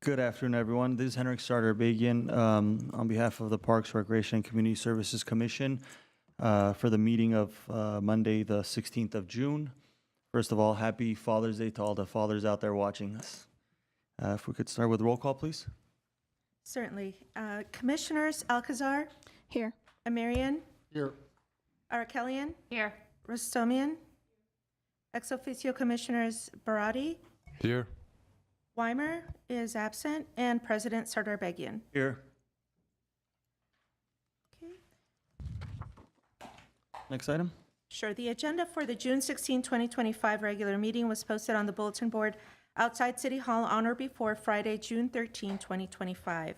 Good afternoon, everyone. This is Henrik Sardarbagian on behalf of the Parks, Recreation, and Community Services Commission for the meeting of Monday, the 16th of June. First of all, happy Father's Day to all the fathers out there watching us. If we could start with roll call, please. Certainly. Commissioners Alcazar, Here. Amirian, Here. Arakelian, Here. Rostomian, ex officio Commissioners Barati, Here. Weimer is absent, and President Sardarbagian. Here. Okay. Next item. Sure. The agenda for the June 16, 2025 regular meeting was posted on the bulletin board outside City Hall on or before Friday, June 13, 2025.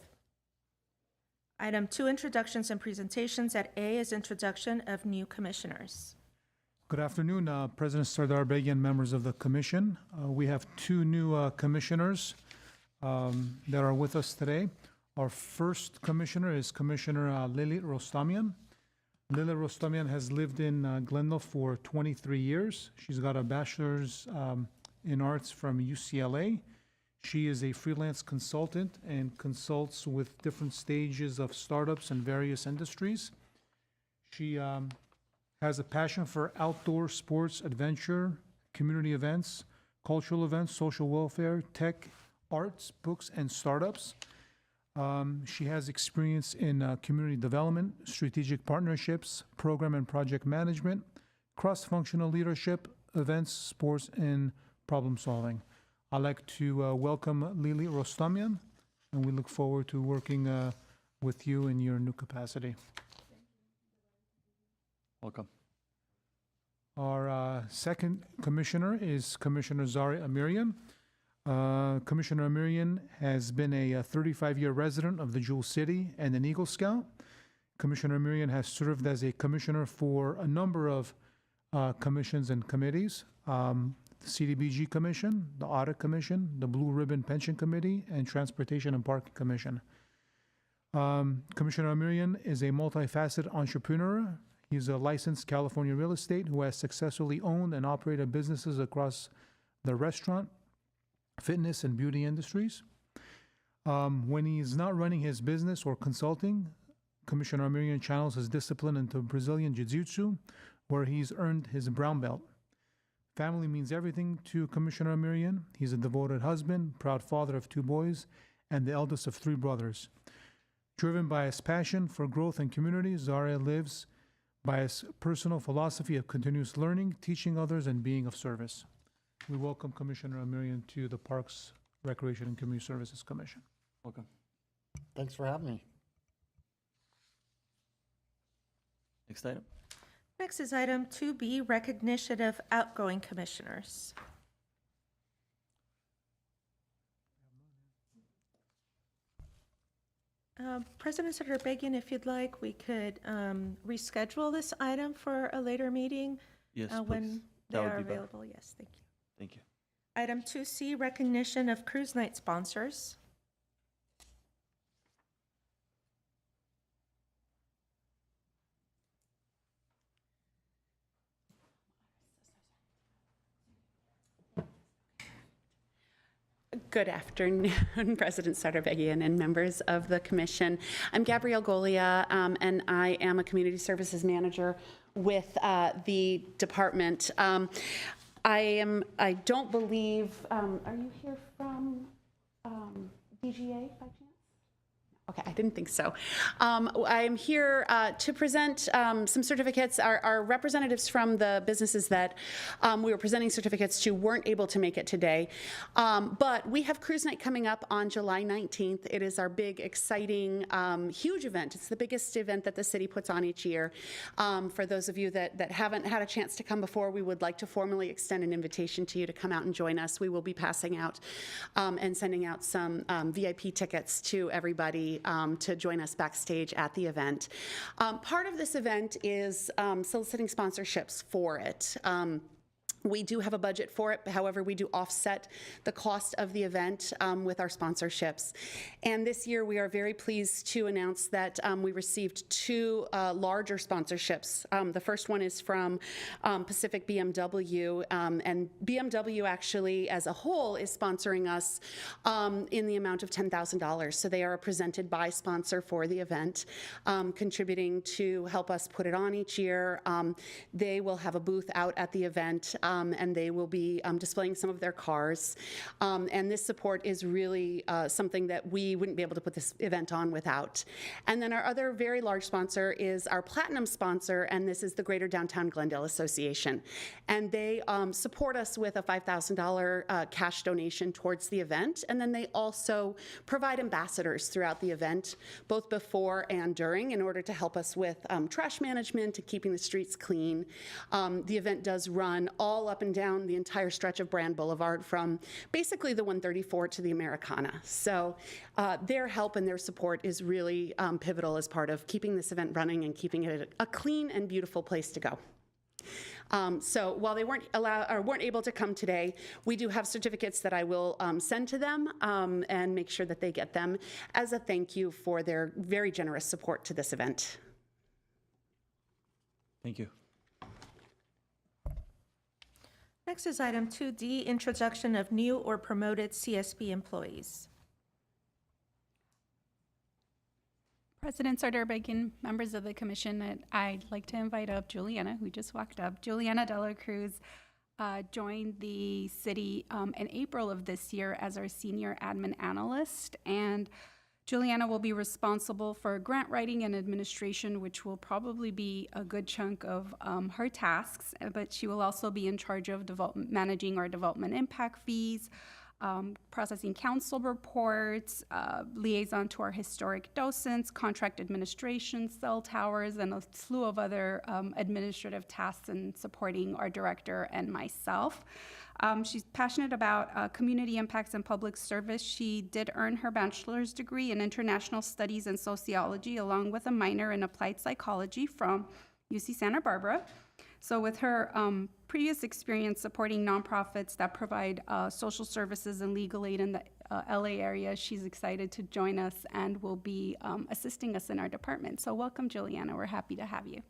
Item 2, introductions and presentations. At A is introduction of new commissioners. Good afternoon, President Sardarbagian, members of the commission. We have two new commissioners that are with us today. Our first commissioner is Commissioner Lily Rostomian. Lily Rostomian has lived in Glendale for 23 years. She's got a bachelor's in arts from UCLA. She is a freelance consultant and consults with different stages of startups and various industries. She has a passion for outdoor sports, adventure, community events, cultural events, social welfare, tech, arts, books, and startups. She has experience in community development, strategic partnerships, program and project management, cross-functional leadership, events, sports, and problem solving. I'd like to welcome Lily Rostomian, and we look forward to working with you in your new capacity. Welcome. Our second commissioner is Commissioner Zari Amirian. Commissioner Amirian has been a 35-year resident of the Jewel City and an Eagle Scout. Commissioner Amirian has served as a commissioner for a number of commissions and committees. The CDBG Commission, the Audit Commission, the Blue Ribbon Pension Committee, and Transportation and Parking Commission. Commissioner Amirian is a multifaceted entrepreneur. He's a licensed California real estate who has successfully owned and operated businesses across the restaurant, fitness, and beauty industries. When he's not running his business or consulting, Commissioner Amirian channels his discipline into Brazilian Jiu-Jitsu, where he's earned his brown belt. Family means everything to Commissioner Amirian. He's a devoted husband, proud father of 2 boys, and the eldest of 3 brothers. Driven by his passion for growth and community, Zaria lives by his personal philosophy of continuous learning, teaching others, and being of service. We welcome Commissioner Amirian to the Parks, Recreation, and Community Services Commission. Welcome. Thanks for having me. Next item. Next is item 2B, recognition of outgoing commissioners. President Sardarbagian, if you'd like, we could reschedule this item for a later meeting Yes, please. when they That would are be better. available. Yes, thank you. Thank you. Item 2C, recognition of cruise night sponsors. Good afternoon, President Sardarbagian and members of the commission. I'm Gabrielle Golia, and I am a community services manager with the department. I don't believe, are you here from DGA by chance? Okay, I didn't think so. I'm here to present some certificates. Our representatives from the businesses that we were presenting certificates to weren't able to make it today. But we have Cruise Night coming up on July 19th. It is our big, exciting, huge event. It's the biggest event that the city puts on each year. For those of you that haven't had a chance to come before, we would like to formally extend an invitation to you to come out and join us. We will be passing out and sending out some VIP tickets to everybody to join us backstage at the event. Part of this event is soliciting sponsorships for it. We do have a budget for it, however, we do offset the cost of the event with our sponsorships. And this year, we are very pleased to announce that we received two larger sponsorships. The first one is from Pacific BMW, and BMW actually, as a whole, is sponsoring us in the amount of $10,000. So they are a presented by sponsor for the event, contributing to help us put it on each year. They will have a booth out at the event, and they will be displaying some of their cars. And this support is really something that we wouldn't be able to put this event on without. And then our other very large sponsor is our platinum sponsor, and this is the Greater Downtown Glendale Association. And they support us with a $5,000 cash donation towards the event. And then they also provide ambassadors throughout the event, both before and during, in order to help us with trash management and keeping the streets clean. The event does run all up and down the entire stretch of Brand Boulevard from basically the 134 to the Americana. So their help and their support is really pivotal as part of keeping this event running and keeping it a clean and beautiful place to go. So while they weren't able to come today, we do have certificates that I will send to them and make sure that they get them as a thank you for their very generous support to this event. Thank you. Next is item 2D, introduction of new or promoted CSP employees. President Sardar-Bacon, members of the commission, I'd like to invite up Juliana, who just walked up. Juliana De La Cruz joined the city in April of this year as our senior admin analyst, and Juliana will be responsible for grant writing and administration, which will probably be a good chunk of her tasks, but she will also be in charge of managing our development impact fees, processing council reports, liaison to our historic docents, contract administration, cell towers, and a slew of other administrative tasks and supporting our director and myself. She's passionate about community impacts and public service. She did earn her bachelor's degree in international studies and sociology, along with a minor in applied psychology from UC Santa Barbara. So with her previous experience supporting nonprofits that provide social services and legal aid in the LA area, she's excited to join us and will be assisting us in our department. So welcome, Juliana. We're happy to have you.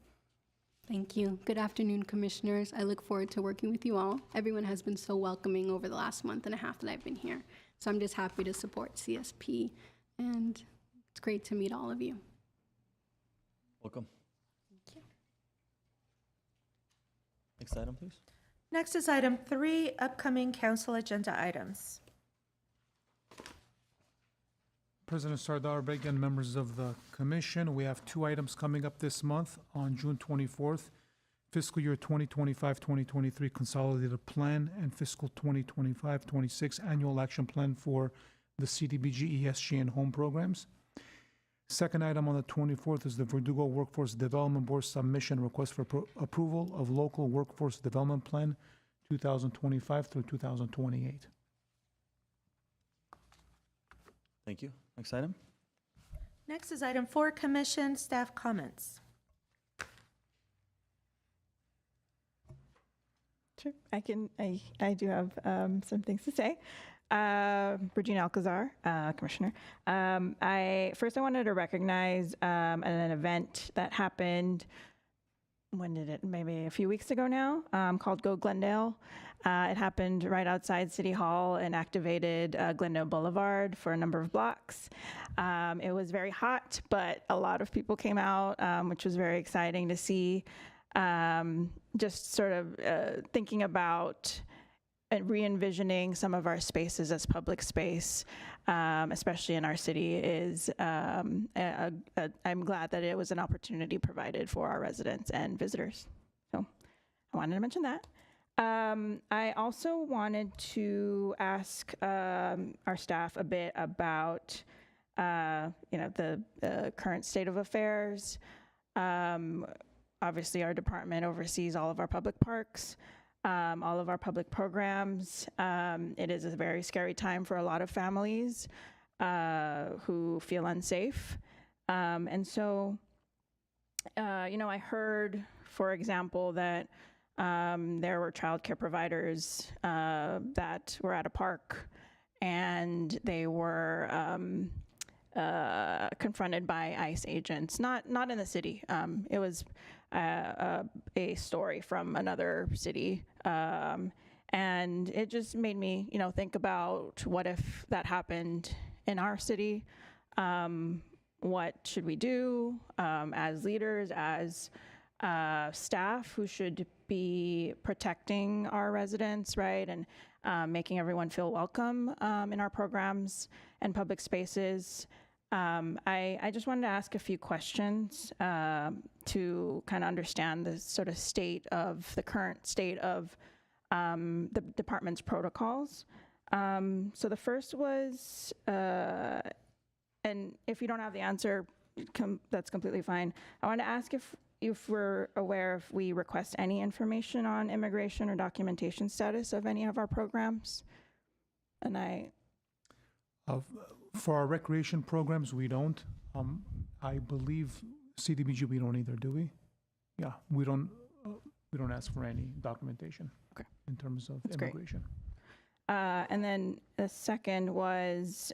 Thank you. Good afternoon, commissioners. I look forward to working with you all. Everyone has been so welcoming over the last month and a half that I've been here. So I'm just happy to support CSP, and it's great to meet all of you. Welcome. Thank you. Next item, please. Next is item 3, upcoming council agenda items. President Sardar-Bacon, members of the commission, we have 2 items coming up this month on June 24th, fiscal year 2025-2023 consolidated plan and fiscal 2025-26 annual action plan for the CDBG, ESG, and home programs. Second item on the 24th is the Verdugo Workforce Development Board submission request for approval of local workforce development plan 2025 through 2028. Thank you. Next item. Next is item 4, commission staff comments. Sure, I do have some things to say. Regina Alcazar, Commissioner. I wanted to recognize an event that happened, when did it, maybe a few weeks ago now, called Go Glendale. It happened right outside City Hall and activated Glendale Boulevard for a number of blocks. It was very hot, but a lot of people came out, which was very exciting to see. Just sort of thinking about and re-envisioning some of our spaces as public space, especially in our city, is I'm glad that it was an opportunity provided for our residents and visitors. So I wanted to mention that. I also wanted to ask our staff a bit about the current state of affairs. Obviously, our department oversees all of our public parks, all of our public programs. It is a very scary time for a lot of families who feel unsafe. And so, I heard, for example, that There were childcare providers that were at a park, and they were confronted by ICE agents. Not in the city. It was a story from another city, and it just made me, think about what if that happened in our city. What should we do as leaders, as staff who should be protecting our residents, right, and making everyone feel welcome in our programs and public spaces. I just wanted to ask a few questions to kind of understand the sort of the current state of the department's protocols. So the first was, and if you don't have the answer, that's completely fine. I want to ask if we're aware if we request any information on immigration or documentation status of any of our programs. And For our recreation programs, we don't. I believe CDBG, we don't either, do we? Yeah, we don't ask for any documentation. Okay. In terms of That's great. immigration. And then the second was,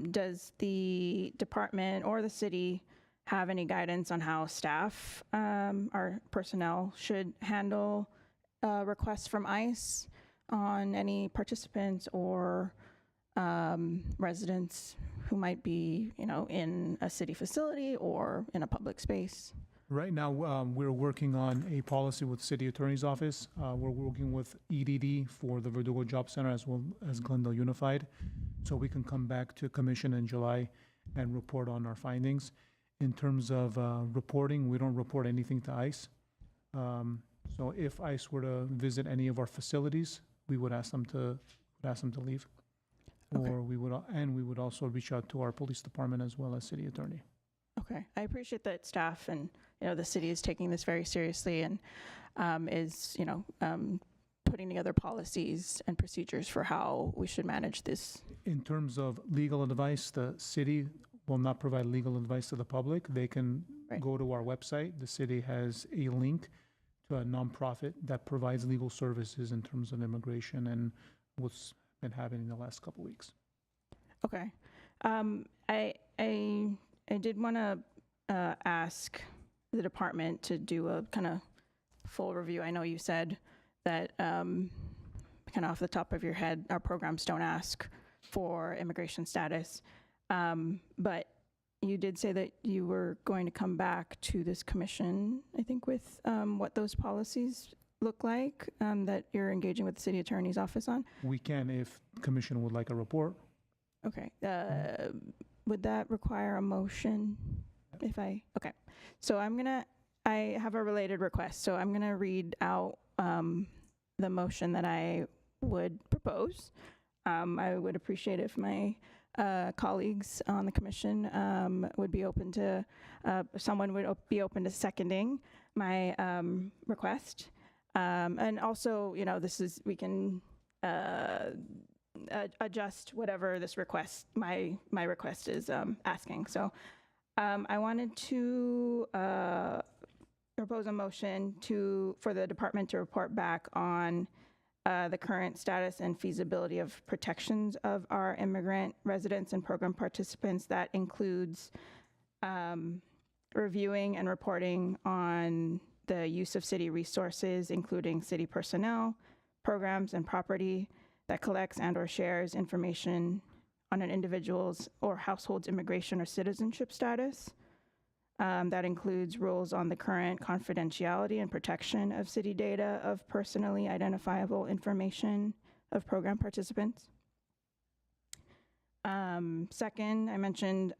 does the department or the city have any guidance on how staff, our personnel, should handle requests from ICE on any participants or residents who might be, in a city facility or in a public space? Right now, we're working on a policy with City Attorney's Office. We're working with EDD for the Verdugo Job Center as well as Glendale Unified. So we can come back to Commission in July and report on our findings. In terms of reporting, we don't report anything to ICE. So if ICE were to visit any of our facilities, we would ask them to leave. Okay. Or we would also reach out to our police department as well as city attorney. Okay, I appreciate that staff and, the city is taking this very seriously and is, putting together policies and procedures for how we should manage this. In terms of legal advice, the city will not provide legal advice to the public. They can Right. go to our website. The city has a link to a nonprofit that provides legal services in terms of immigration and what's been happening in the last couple weeks. Okay. I did want to ask the department to do a kind of full review. I know you said that kind of off the top of your head, our programs don't ask for immigration status. But you did say that you were going to come back to this commission, I think, with what those policies look like that you're engaging with the city attorney's office on. We can, if commission would like a report. Okay. Would that require a motion? Okay. So I have a related request. So I'm going to read out the motion that I would propose. I would appreciate if my colleagues on the commission would be open to, someone would be open to seconding my request. And also, we can adjust whatever this request, my request is asking. So I wanted to propose a motion for the department to report back on the current status and feasibility of protections of our immigrant residents and program participants. That includes reviewing and reporting on the use of city resources, including city personnel, programs, and property that collects and or shares information on an individual's or household's immigration or citizenship status. That includes rules on the current confidentiality and protection of city data of personally identifiable information of program participants. Second, I mentioned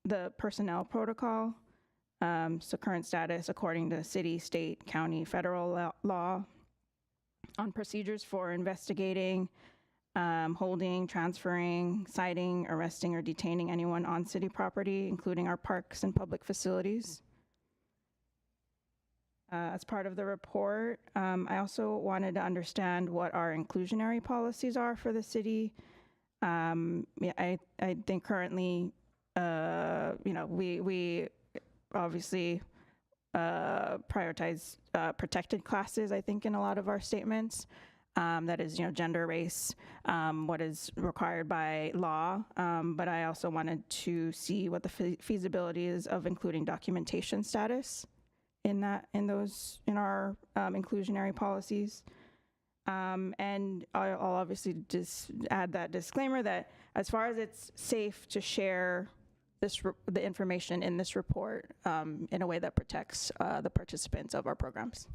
the personnel protocol. So current status according to city, state, county, federal law on procedures for investigating, holding, transferring, citing, arresting, or detaining anyone on city property, including our parks and public facilities. As part of the report, I also wanted to understand what our inclusionary policies are for the city. I think currently, we obviously prioritize protected classes, I think, in a lot of our statements. That is, gender, race, what is required by law. But I also wanted to see what the feasibility is of including documentation status in our inclusionary policies. And I'll obviously just add that disclaimer that as far as it's safe to share the information in this report in a way that protects the participants of our programs.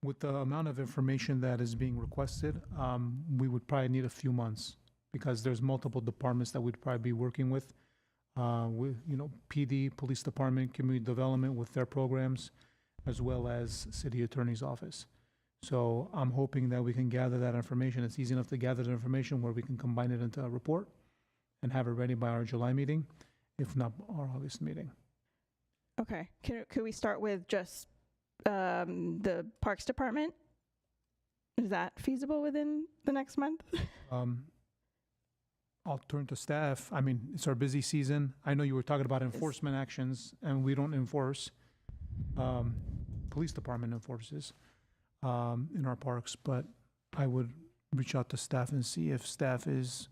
With the amount of information that is being requested, we would probably need a few months because there's multiple departments that we'd probably be working with, PD, police department, community development with their programs, as well as city attorney's office. So I'm hoping that we can gather that information. It's easy enough to gather the information where we can combine it into a report and have it ready by our July meeting, if not our August meeting. Okay, could we start with just the Parks Department? Is that feasible within the next month? I'll turn to staff. I mean, it's our busy season. I know you were talking about enforcement actions, and we don't enforce. Police department enforces in our parks, but I would reach out to staff and see if staff is.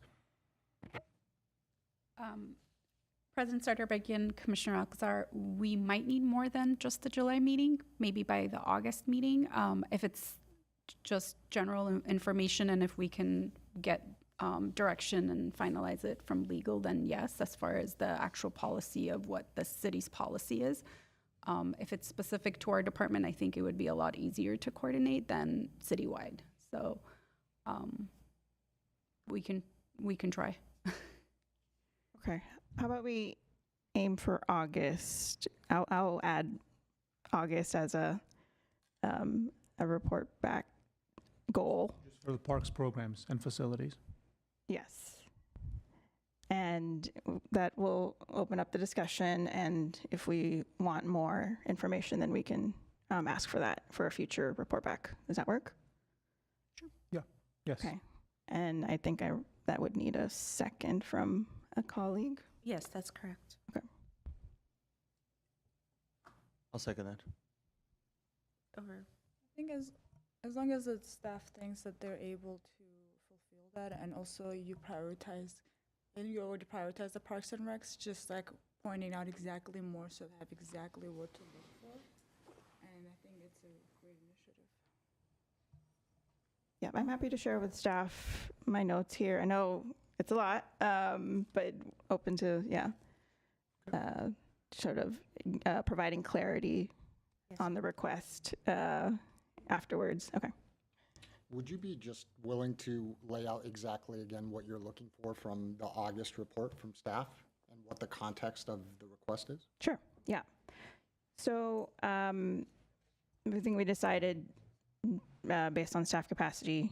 President Sardarbagian, Commissioner Alcazar, we might need more than just the July meeting, maybe by the August meeting. If it's just general information and if we can get direction and finalize it from legal, then yes, as far as the actual policy of what the city's policy is. If it's specific to our department, I think it would be a lot easier to coordinate than citywide. So we can try. Okay, how about we aim for August? I'll add August as a report back goal. Just for the parks programs and facilities. Yes. And that will open up the discussion, and if we want more information, then we can ask for that for a future report back. Does that work? Yes. Okay. And I think that would need a second from a colleague. Yes, that's correct. I'll second that. Over. I think as long as the staff thinks that they're able to fulfill that, and also you prioritize, and you already prioritize the Parks and Recs, just like pointing out exactly more so they have exactly what to look for. And I think it's a great initiative. Yeah, I'm happy to share with staff my notes here. I know it's a lot, but open to, sort of providing clarity on the request afterwards. Okay. Would you be just willing to lay out exactly again what you're looking for from the August report from staff and what the context of the request is? Sure, yeah. So I think we decided based on staff capacity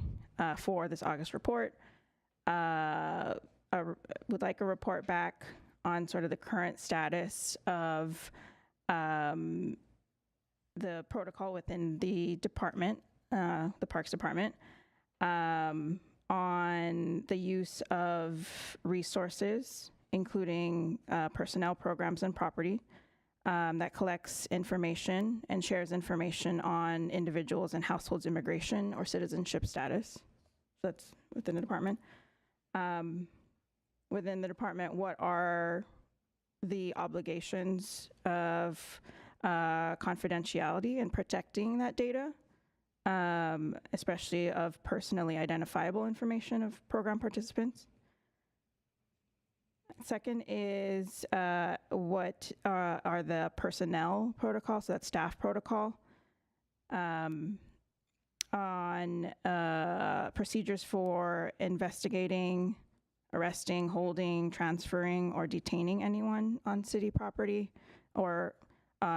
for this August report, would like a report back on sort of the current status of the protocol within the department, the Parks Department, on the use of resources, including personnel, programs, and property, that collects information and shares information on individuals and households' immigration or citizenship status. So that's within the department. Within the department, what are the obligations of confidentiality and protecting that data, especially of personally identifiable information of program participants? Second is what are the personnel protocols, so that's staff protocol, on procedures for investigating, arresting, holding, transferring, or detaining anyone on city property, or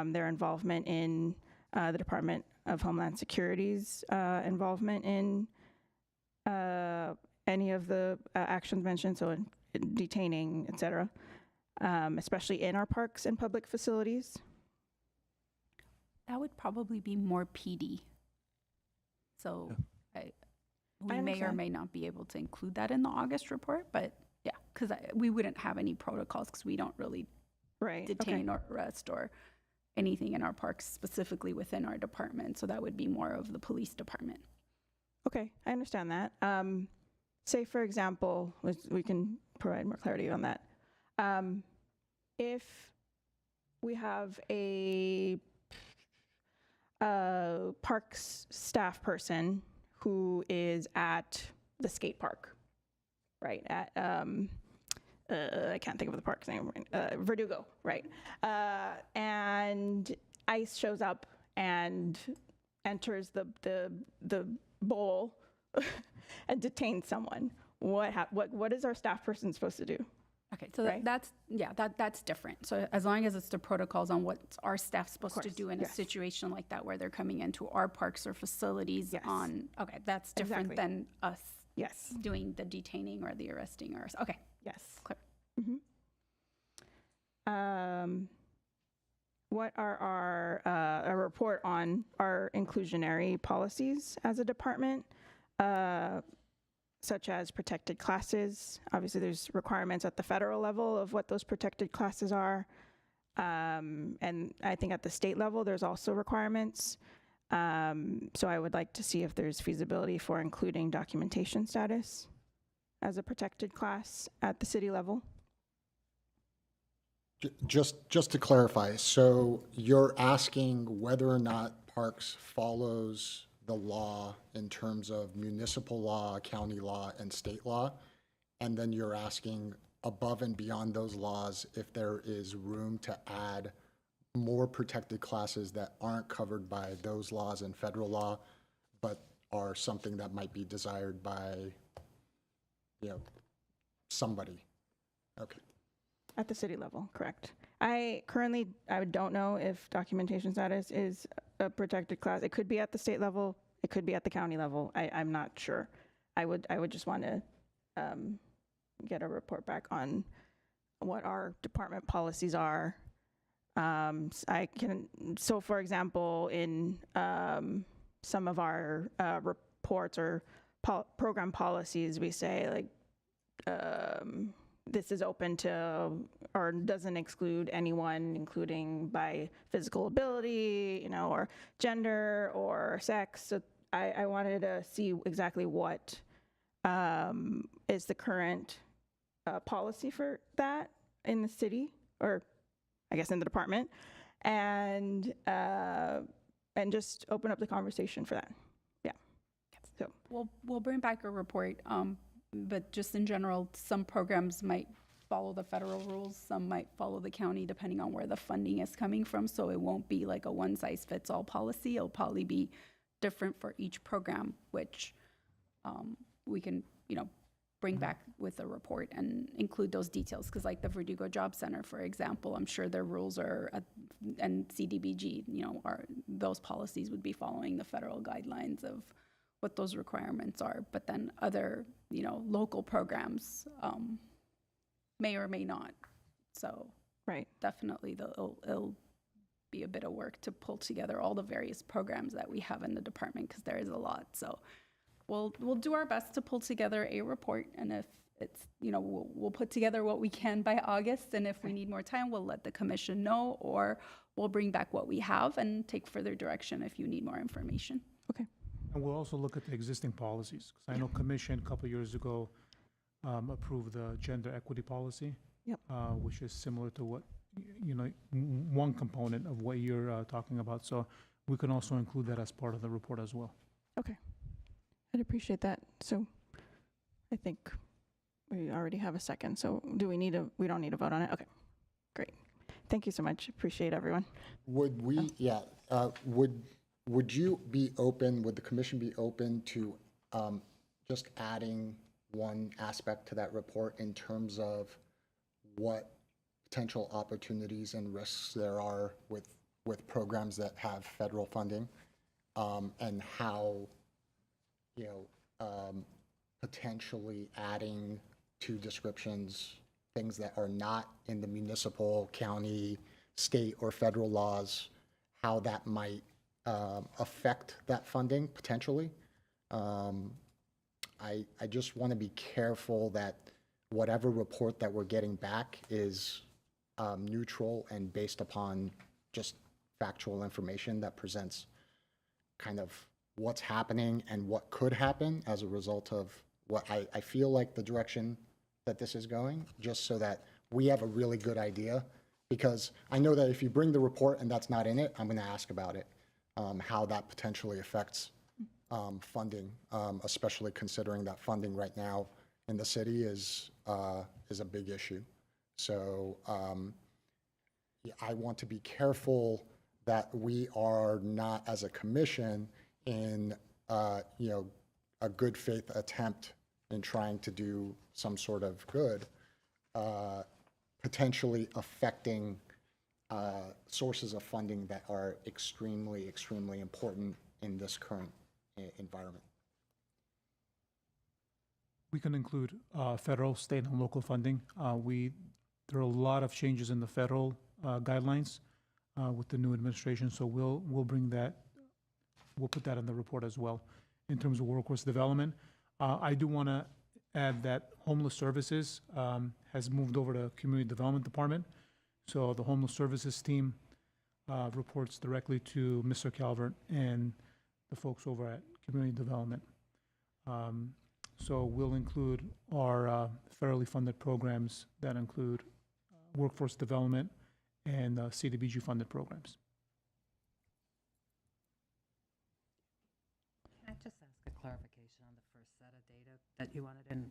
their involvement in the Department of Homeland Security's involvement in any of the actions mentioned, so in detaining, et cetera, especially in our parks and public facilities. That would probably be more PD. So we may or understand. may not be able to include that in the August report, but yeah, because we wouldn't have any protocols because we don't really Right, okay. detain or arrest or anything in our parks specifically within our department. So that would be more of the police department. Okay, I understand that. Say, for example, we can provide more clarity on that. If we have a parks staff person who is at the skate park, right? At I can't think of the park's name. Verdugo, right? And ICE shows up and enters the bowl and detains someone. What is our staff person supposed to do? Okay, so Right. that's different. So as long as it's the protocols on what our staff's supposed to course, do in yes. a situation like that where they're coming into our parks or facilities Yes. okay, that's different Exactly. than us Yes. doing the detaining or the arresting or, okay, Yes. clear. What are a report on our inclusionary policies as a department, such as protected classes? Obviously, there's requirements at the federal level of what those protected classes are. And I think at the state level, there's also requirements. So I would like to see if there's feasibility for including documentation status as a protected class at the city level. Just to clarify, so you're asking whether or not Parks follows the law in terms of municipal law, county law, and state law, and then you're asking above and beyond those laws if there is room to add more protected classes that aren't covered by those laws and federal law, but are something that might be desired by, somebody. Okay. At the city level, correct. I don't know if documentation status is a protected class. It could be at the state level. It could be at the county level. I'm not sure. I would just want to get a report back on what our department policies are. So for example, in some of our reports or program policies, we say like, this is open to or doesn't exclude anyone, including by physical ability, or gender or sex. So I wanted to see exactly what is the current policy for that in the city, or I guess in the department, and just open up the conversation for that. Yeah. So We'll bring back a report, but just in general, some programs might follow the federal rules, some might follow the county, depending on where the funding is coming from. So it won't be like a one-size-fits-all policy. It'll probably be different for each program, which we can, bring back with a report and include those details. Because like the Verdugo Job Center, for example, I'm sure their rules are, and CDBG, those policies would be following the federal guidelines of what those requirements are. But then other, local programs may or may not. So right. definitely it'll be a bit of work to pull together all the various programs that we have in the department, because there is a lot. So we'll do our best to pull together a report, and if it's, we'll put together what we can by August, and if we need more time, we'll let the commission know, or we'll bring back what we have and take further direction if you need more information. Okay. And we'll also look at the existing policies, because I know Commission a couple years ago approved the gender equity policy. Yep. Which is similar to what, one component of what you're talking about. So we can also include that as part of the report as well. Okay. I'd appreciate that. So I think we already have a second. So we don't need to vote on it? Okay, great. Thank you so much. Appreciate everyone. Would you be open, would the commission be open to just adding one aspect to that report in terms of what potential opportunities and risks there are with programs that have federal funding, and how, potentially adding to descriptions things that are not in the municipal, county, state, or federal laws, how that might affect that funding potentially. I just want to be careful that whatever report that we're getting back is neutral and based upon just factual information that presents kind of what's happening and what could happen as a result of what I feel like the direction that this is going, just so that we have a really good idea. Because I know that if you bring the report and that's not in it, I'm going to ask about it, how that potentially affects funding, especially considering that funding right now in the city is a big issue. So yeah, I want to be careful that we are not, as a commission, in a good faith attempt in trying to do some sort of good, potentially affecting sources of funding that are extremely, extremely important in this current environment. We can include federal, state, and local funding. There are a lot of changes in the federal guidelines with the new administration, so we'll bring that. We'll put that in the report as well. In terms of workforce development, I do want to add that homeless services has moved over to Community Development Department. So the homeless services team reports directly to Mr. Calvert and the folks over at Community Development. So we'll include our federally funded programs that include workforce development and CDBG funded programs. Can I just ask a clarification on the first set of data that you wanted and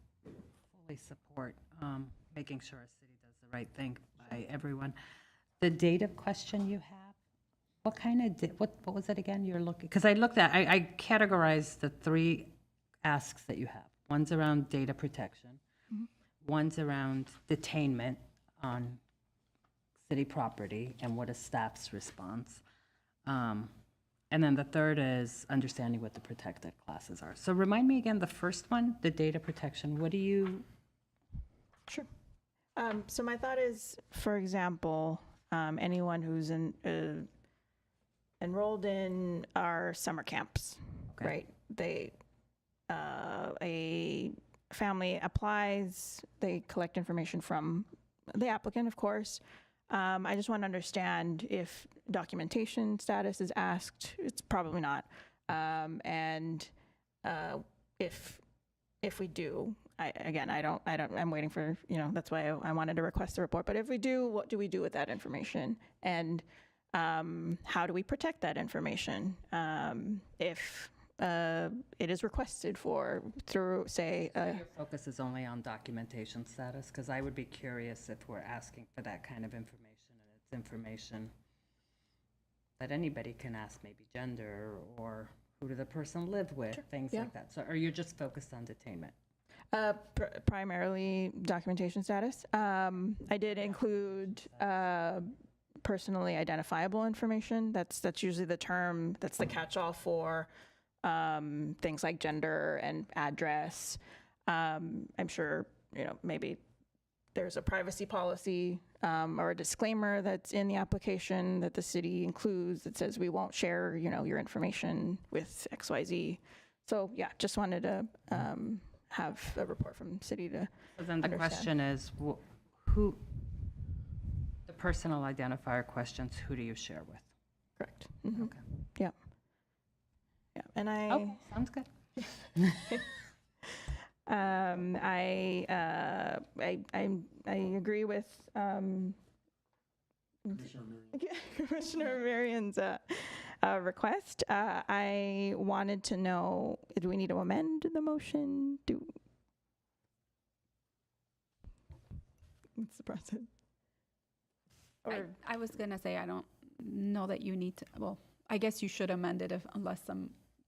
fully support making sure our city does the right thing by everyone? The data question you have, what kind of, what was it again you're looking, because I looked at, I categorized the three asks that you have. One's around data protection, one's around detainment on city property and what is staff's response. And then the third is understanding what the protected classes are. So remind me again, the first one, the data protection, what do you? Sure. So my thought is, for example, anyone who's enrolled in our summer camps, Okay. right? A family applies, they collect information from the applicant, of course. I just want to understand if documentation status is asked. It's probably not. And if we do, I'm waiting for, that's why I wanted to request the report. But if we do, what do we do with that information? And how do we protect that information if it is requested for through, say, Your focus is only on documentation status, because I would be curious if we're asking for that kind of information, and it's information that anybody can ask, maybe gender, or who did the person live with, things like that. So are you just focused on detainment? primarily documentation status. I did include personally identifiable information. That's usually the term, that's the catch-all for things like gender and address. I'm sure, maybe there's a privacy policy or a disclaimer that's in the application that the city includes that says we won't share, your information with XYZ. So yeah, just wanted to have a report from city to So then the understand. question is, who, the personal identifier questions, who do you share with? correct. Mhm. Okay. Yeah. Yeah, and Okay, sounds good. I agree with Commissioner Marion's request. I wanted to know, do we need to amend the motion? What's the process? I was gonna say, I don't know that you need to, well, I guess you should amend it unless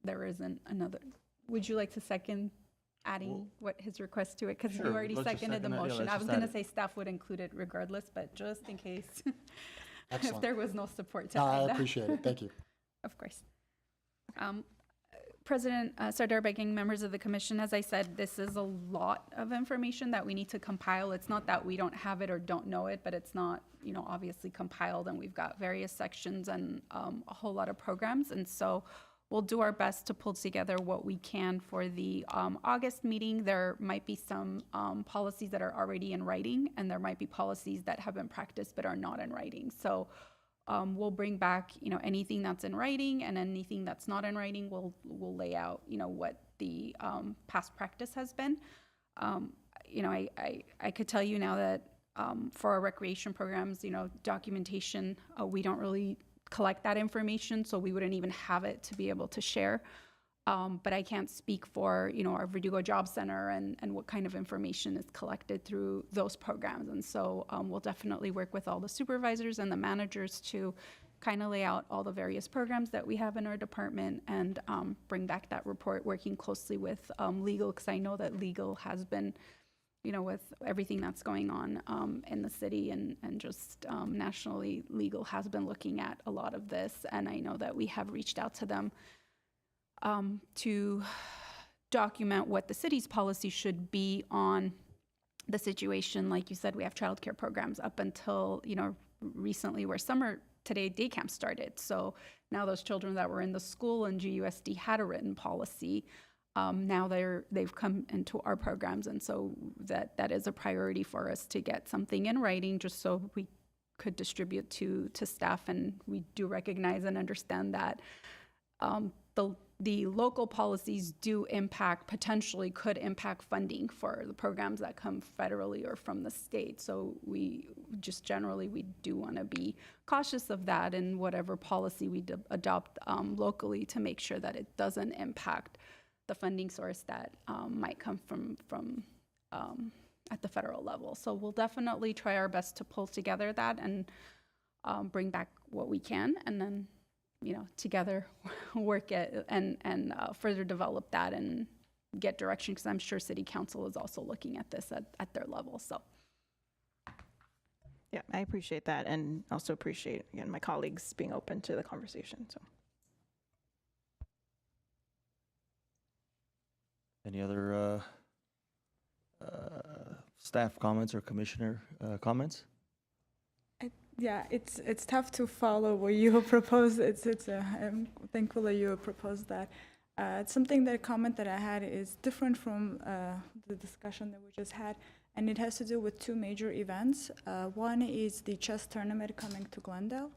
there isn't another. Would you like to second adding what his request to it? Because you Sure, already let's just seconded the second it. Yeah, motion. let's I was just add gonna it. say staff would include it regardless, but just in case, if Excellent. there was no support to No, I add that. appreciate it. Thank you. Of course. President Sardar Begin, members of the commission, as I said, this is a lot of information that we need to compile. It's not that we don't have it or don't know it, but it's not, obviously compiled, and we've got various sections and a whole lot of programs. And so we'll do our best to pull together what we can for the August meeting. There might be some policies that are already in writing, and there might be policies that have been practiced but are not in writing. So we'll bring back, anything that's in writing, and anything that's not in writing, we'll lay out, what the past practice has been. I could tell you now that for our recreation programs, documentation, we don't really collect that information, so we wouldn't even have it to be able to share. But I can't speak for, our Verdugo Job Center and what kind of information is collected through those programs. And so we'll definitely work with all the supervisors and the managers to kind of lay out all the various programs that we have in our department and bring back that report, working closely with legal, because I know that legal has been, with everything that's going on in the city and just nationally, legal has been looking at a lot of this. And I know that we have reached out to them to document what the city's policy should be on the situation. Like you said, we have childcare programs up until, recently where today day camp started. So now those children that were in the school and GUSD had a written policy, now they've come into our programs. And so that is a priority for us to get something in writing just so we could distribute to staff. And we do recognize and understand that the local policies do potentially could impact funding for the programs that come federally or from the state. So we do want to be cautious of that and whatever policy we adopt locally to make sure that it doesn't impact the funding source that might come from at the federal level. So we'll definitely try our best to pull together that and bring back what we can, and then together work it and further develop that and get direction, because I'm sure City Council is also looking at this at their level. So. Yeah, I appreciate that, and also appreciate, again, my colleagues being open to the conversation. So, Any other staff comments or commissioner comments? Yeah, it's tough to follow what you propose. I'm thankful that you proposed that. It's something that a comment that I had is different from the discussion that we just had, and it has to do with two major events. One is the chess tournament coming to Glendale,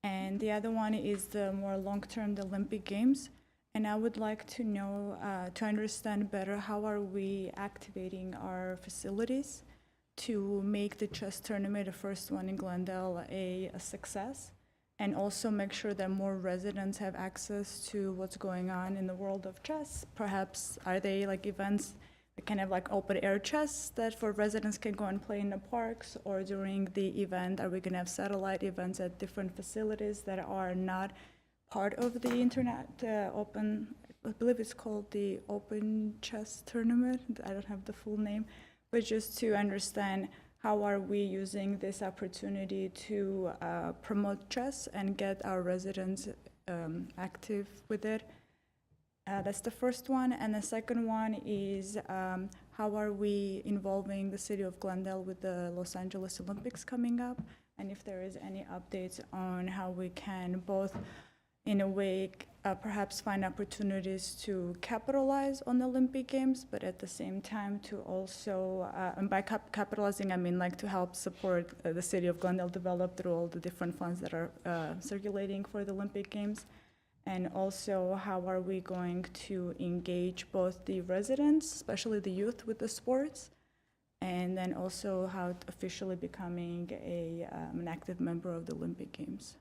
and the other one is the more long-term, the Olympic Games. And I would like to know, to understand better, how are we activating our facilities to make the chess tournament, the first one in Glendale, a success, and also make sure that more residents have access to what's going on in the world of chess. Perhaps are they like events that kind of like open air chess that for residents can go and play in the parks, or during the event are we going to have satellite events at different facilities that are not part of the internet open, I believe it's called the Open Chess Tournament. I don't have the full name. But just to understand how are we using this opportunity to promote chess and get our residents active with it. That's the first one. And the second one is how are we involving the city of Glendale with the Los Angeles Olympics coming up? And if there is any updates on how we can both, in a way, perhaps find opportunities to capitalize on the Olympic Games, but at the same time to also, and by capitalizing, I mean like to help support the city of Glendale develop through all the different funds that are circulating for the Olympic Games. And also, how are we going to engage both the residents, especially the youth, with the sports, and then also how officially becoming an active member of the Olympic Games.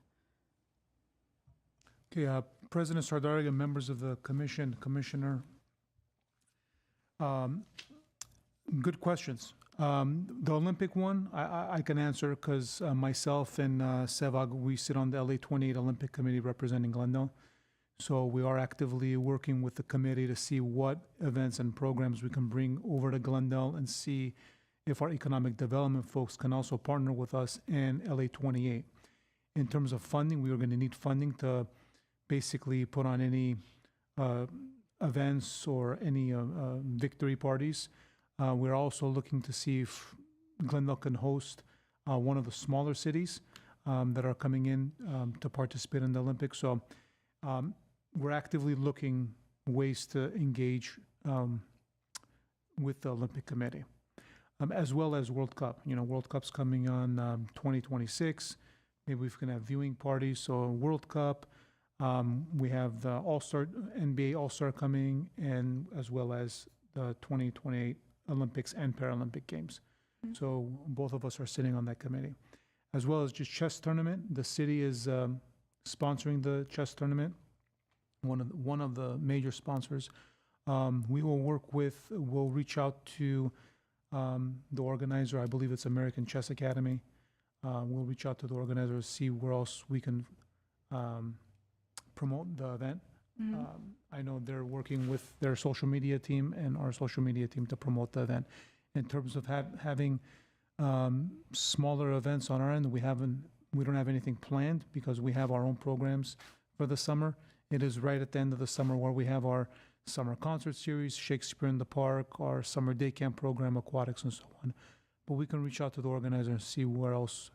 Okay, President Sardariga, members of the commission, Commissioner, good questions. The Olympic one, I can answer because myself and Sevag, we sit on the LA 28 Olympic Committee representing Glendale. So we are actively working with the committee to see what events and programs we can bring over to Glendale and see if our economic development folks can also partner with us in LA 28. In terms of funding, we are going to need funding to basically put on any events or any victory parties. We're also looking to see if Glendale can host one of the smaller cities that are coming in to participate in the Olympics. So we're actively looking ways to engage with the Olympic Committee, as well as World Cup. You know, World Cup's coming on 2026. Maybe we can have viewing parties. So World Cup, we have the All-Star, NBA All-Star coming, and as well as the 2028 Olympics and Paralympic Games. So both of us are sitting on that committee. As well as just chess tournament. The city is sponsoring the chess tournament, one of the major sponsors. We will we'll reach out to the organizer. I believe it's American Chess Academy. We'll reach out to the organizer to see where else we can promote the event. I know they're working with their social media team and our social media team to promote the event. In terms of having smaller events on our end, we don't have anything planned because we have our own programs for the summer. It is right at the end of the summer where we have our summer concert series, Shakespeare in the Park, our summer day camp program, aquatics, and so on. But we can reach out to the organizer and see where else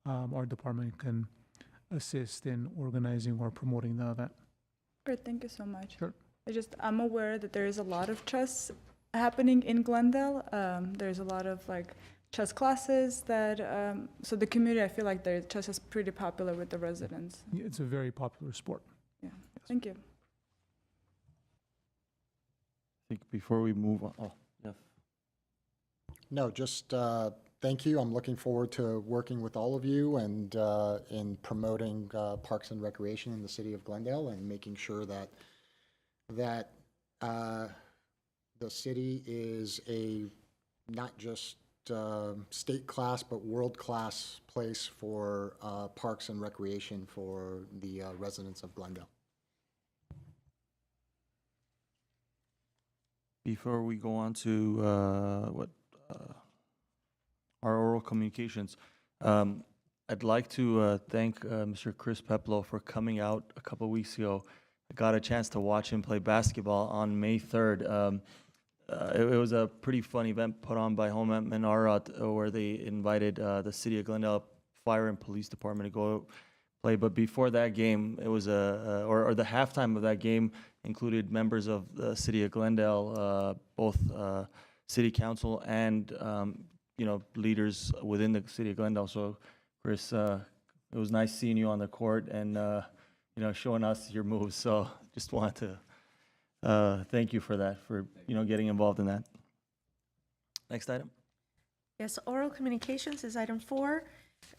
our department can assist in organizing or promoting the event. Great, thank you so much. Sure. I'm aware that there is a lot of chess happening in Glendale. There's a lot of like chess classes that, so the community, I feel like chess is pretty popular with the residents. It's a very popular sport. Yeah, thank you. I think before we move on, oh, Jeff. No, just thank you. I'm looking forward to working with all of you and in promoting Parks and Recreation in the city of Glendale and making sure that the city is a not just state class but world class place for Parks and Recreation for the residents of Glendale. Before we go on to our oral communications, I'd like to thank Mr. Chris Peplow for coming out a couple of weeks ago. I got a chance to watch him play basketball on May 3rd. It was a pretty fun event put on by Home Menarat where they invited the City of Glendale Fire and Police Department to go play. But before that game, it was or the halftime of that game included members of the City of Glendale, both City Council and leaders within the City of Glendale. So, Chris, it was nice seeing you on the court and showing us your moves. So, just wanted to thank you for that, for getting involved in that. Next item. Yes, oral communications is item 4.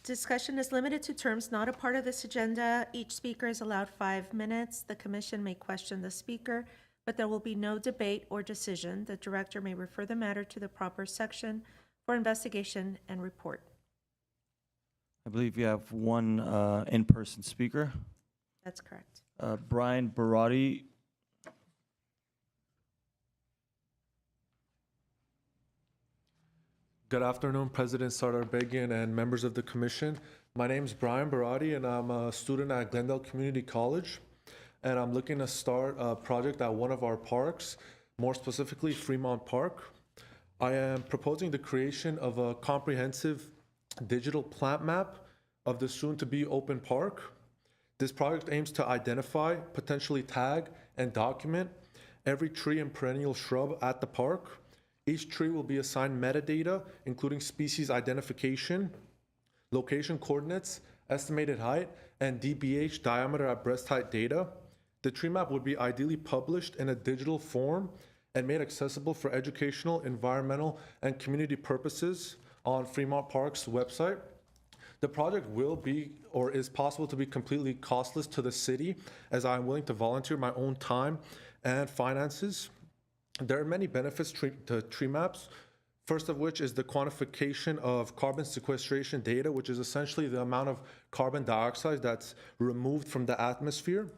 Discussion is limited to terms not a part of this agenda. Each speaker is allowed 5 minutes. The commission may question the speaker, but there will be no debate or decision. The director may refer the matter to the proper section for investigation and report. I believe you have one in-person speaker. That's correct. Brian Barati. Good afternoon, President Sardar Begin and members of the Commission. My name is Brian Barati, and I'm a student at Glendale Community College. And I'm looking to start a project at one of our parks, more specifically Fremont Park. I am proposing the creation of a comprehensive digital plant map of the soon-to-be open park. This project aims to identify, potentially tag, and document every tree and perennial shrub at the park. Each tree will be assigned metadata, including species identification, location coordinates, estimated height, and DBH diameter at breast height data. The tree map would be ideally published in a digital form and made accessible for educational, environmental, and community purposes on Fremont Park's website. The project will be, or is possible to be, completely costless to the city, as I am willing to volunteer my own time and finances. There are many benefits to tree maps, first of which is the quantification of carbon sequestration data, which is essentially the amount of carbon dioxide that's removed from the atmosphere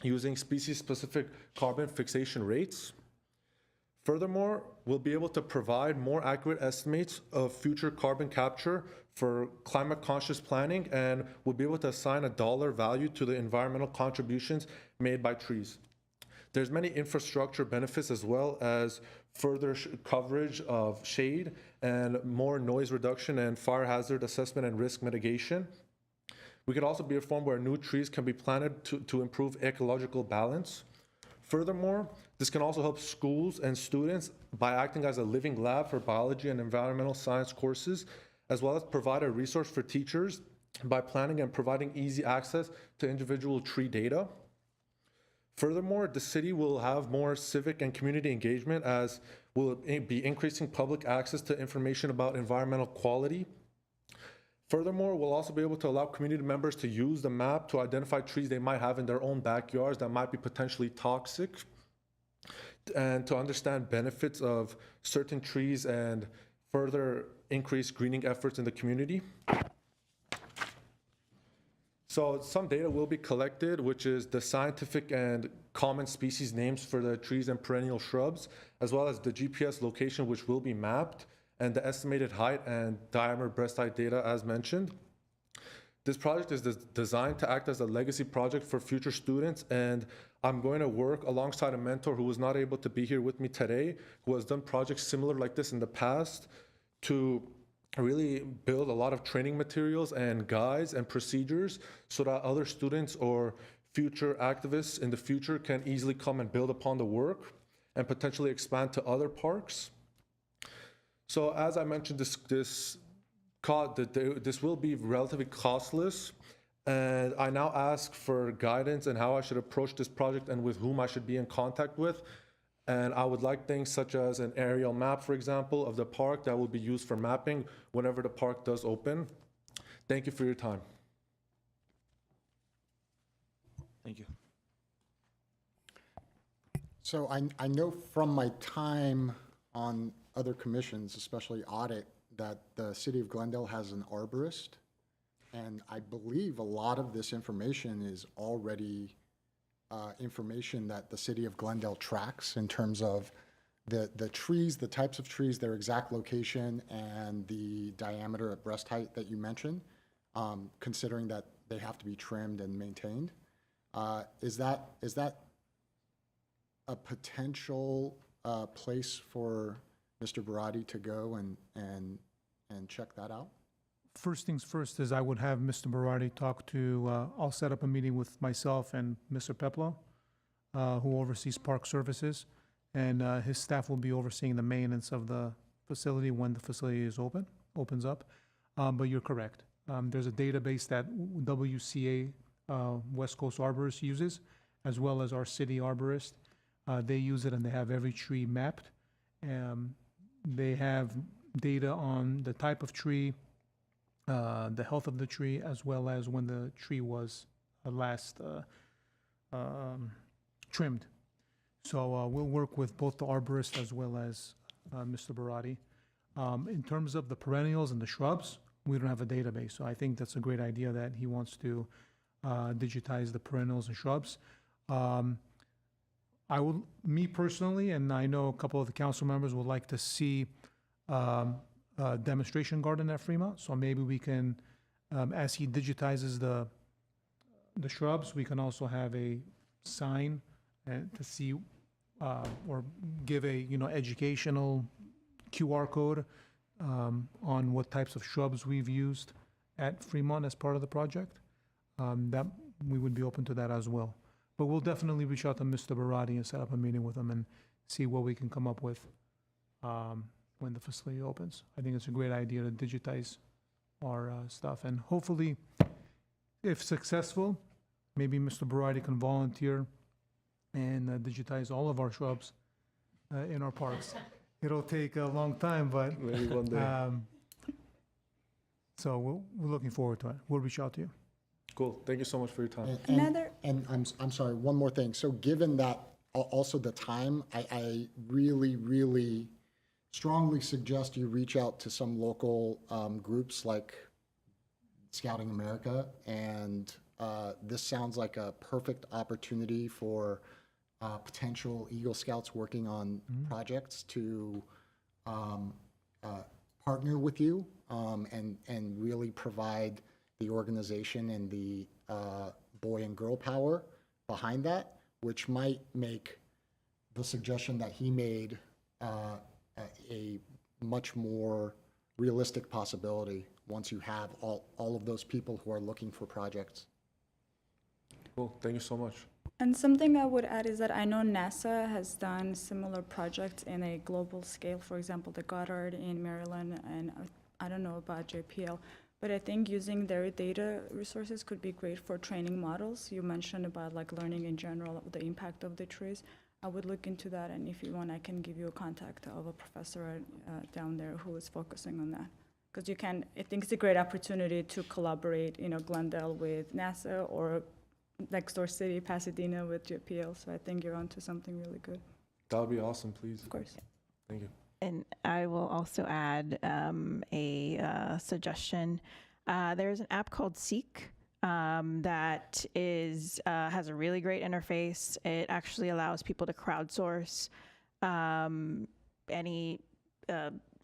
using species-specific carbon fixation rates. Furthermore, we'll be able to provide more accurate estimates of future carbon capture for climate-conscious planning, and we'll be able to assign a dollar value to the environmental contributions made by trees. There's many infrastructure benefits as well as further coverage of shade and more noise reduction and fire hazard assessment and risk mitigation. We could also be a forum where new trees can be planted to improve ecological balance. Furthermore, this can also help schools and students by acting as a living lab for biology and environmental science courses, as well as provide a resource for teachers by planning and providing easy access to individual tree data. Furthermore, the city will have more civic and community engagement, as will be increasing public access to information about environmental quality. Furthermore, we'll also be able to allow community members to use the map to identify trees they might have in their own backyards that might be potentially toxic, and to understand benefits of certain trees and further increase greening efforts in the community. So some data will be collected, which is the scientific and common species names for the trees and perennial shrubs, as well as the GPS location, which will be mapped, and the estimated height and diameter breast height data as mentioned. This project is designed to act as a legacy project for future students, and I'm going to work alongside a mentor who was not able to be here with me today, who has done projects similar like this in the past, to really build a lot of training materials and guides and procedures so that other students or future activists in the future can easily come and build upon the work and potentially expand to other parks. So as I mentioned, this will be relatively costless, and I now ask for guidance on how I should approach this project and with whom I should be in contact with. And I would like things such as an aerial map, for example, of the park that will be used for mapping whenever the park does open. Thank you for your time. Thank you. So I know from my time on other commissions, especially audit, that the city of Glendale has an arborist. And I believe a lot of this information is already information that the city of Glendale tracks in terms of the trees, the types of trees, their exact location, and the diameter at breast height that you mentioned, considering that they have to be trimmed and maintained. Is that a potential place for Mr. Barati to go and check that out? First things first is I would have Mr. Barati talk to, I'll set up a meeting with myself and Mr. Peplo, who oversees park services, and his staff will be overseeing the maintenance of the facility when the facility opens up. But you're correct. There's a database that WCA, West Coast Arborist, uses, as well as our city arborist. They use it and they have every tree mapped. They have data on the type of tree, the health of the tree, as well as when the tree was last trimmed. So we'll work with both the arborist as well as Mr. Barati. In terms of the perennials and the shrubs, we don't have a database, so I think that's a great idea that he wants to digitize the perennials and shrubs. Me personally, and I know a couple of the council members would like to see a demonstration garden at Fremont, so maybe we can, as he digitizes the shrubs, we can also have a sign to see or give a educational QR code on what types of shrubs we've used at Fremont as part of the project. That we would be open to that as well. But we'll definitely reach out to Mr. Barati and set up a meeting with him and see what we can come up with when the facility opens. I think it's a great idea to digitize our stuff. And hopefully, if successful, maybe Mr. Barati can volunteer and digitize all of our shrubs in our parks. It'll take a long time, but Maybe one day. so we're looking forward to it. We'll reach out to you. Cool. Thank you so much for your time. And I'm sorry, one more thing. So given that also the time, I really, really strongly suggest you reach out to some local groups like Scouting America. And this sounds like a perfect opportunity for potential Eagle Scouts working on projects to partner with you and really provide the organization and the boy and girl power behind that, which might make the suggestion that he made a much more realistic possibility once you have all of those people who are looking for projects. Cool, thank you so much. And something I would add is that I know NASA has done similar projects in a global scale. For example, the Goddard in Maryland, and I don't know about JPL, but I think using their data resources could be great for training models. You mentioned about like learning in general, the impact of the trees. I would look into that, and if you want, I can give you a contact of a professor down there who is focusing on that. Because you can, I think it's a great opportunity to collaborate, Glendale with NASA or next door city, Pasadena with JPL. So I think you're onto something really good. That would be awesome, please. Of course. Thank you. And I will also add a suggestion. There's an app called Seek that has a really great interface. It actually allows people to crowdsource any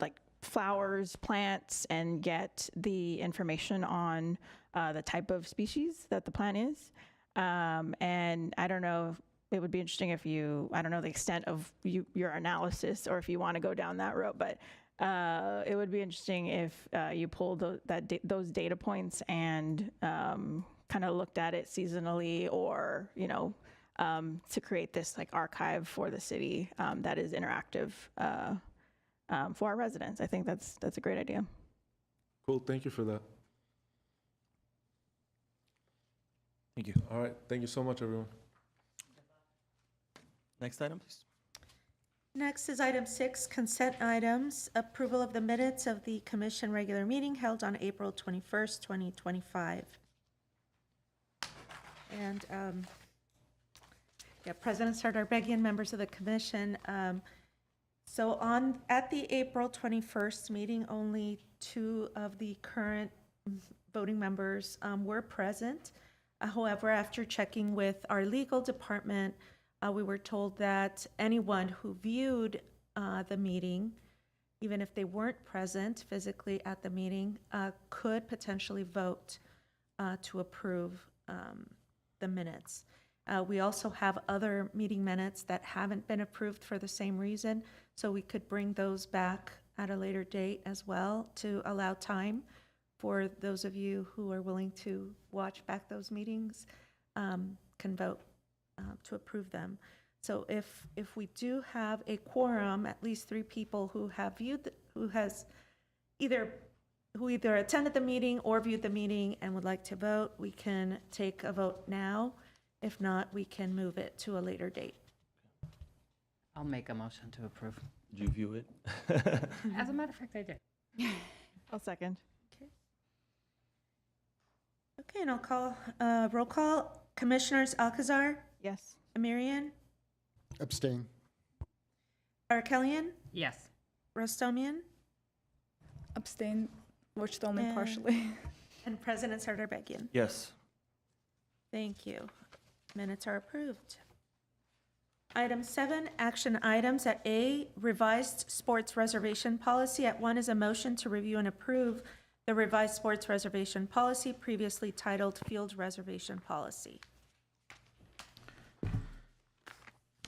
like flowers, plants, and get the information on the type of species that the plant is. And I don't know, it would be interesting if I don't know the extent of your analysis or if you want to go down that road, but it would be interesting if you pulled those data points and kind of looked at it seasonally, or, to create this like archive for the city that is interactive for our residents. I think that's a great idea. Cool, thank you for that. Thank you. All right, thank you so much, everyone. Next item, please. Next is item 6, consent items, approval of the minutes of the commission regular meeting held on April 21st, 2025. And, President Sardarbegian, members of the commission. So at the April 21st meeting, only 2 of the current voting members were present. However, after checking with our legal department, we were told that anyone who viewed the meeting, even if they weren't present physically at the meeting, could potentially vote to approve the minutes. We also have other meeting minutes that haven't been approved for the same reason, so we could bring those back at a later date as well to allow time for those of you who are willing to watch back those meetings, can vote to approve them. So if we do have a quorum, at least 3 people who have viewed, who either attended the meeting or viewed the meeting and would like to vote, we can take a vote now. If not, we can move it to a later date. I'll make a motion to approve. Did you view it? As a matter of fact, I did. I'll second. Okay, and I'll call, roll call. Commissioners Alcazar, Yes. Amirian, Abstain. Arkelian, Yes. Rostomian, Abstain, watched only And- partially. and President Sardarbegian. Yes. Thank you. Minutes are approved. Item 7, action items. At A, revised sports reservation policy. At 1 is a motion to review and approve the revised sports reservation policy, previously titled Field Reservation Policy.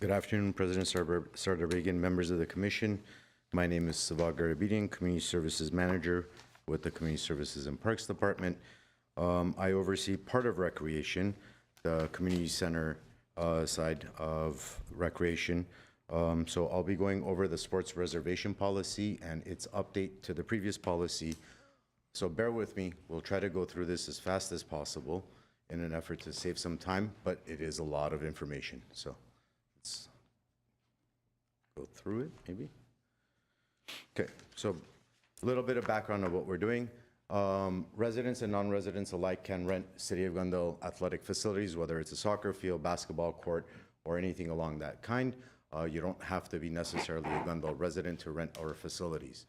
Good afternoon, President Sardarbegian, members of the commission. My name is Savag Garabedian, Community Services Manager with the Community Services and Parks Department. I oversee part of recreation, the community center side of recreation. So I'll be going over the sports reservation policy and its update to the previous policy. So bear with me. We'll try to go through this as fast as possible in an effort to save some time, but it is a lot of information. So let's go through it, maybe. Okay, so a little bit of background of what we're doing. Residents and non-residents alike can rent City of Glendale athletic facilities, whether it's a soccer field, basketball court, or anything along that kind. You don't have to be necessarily a Glendale resident to rent our facilities.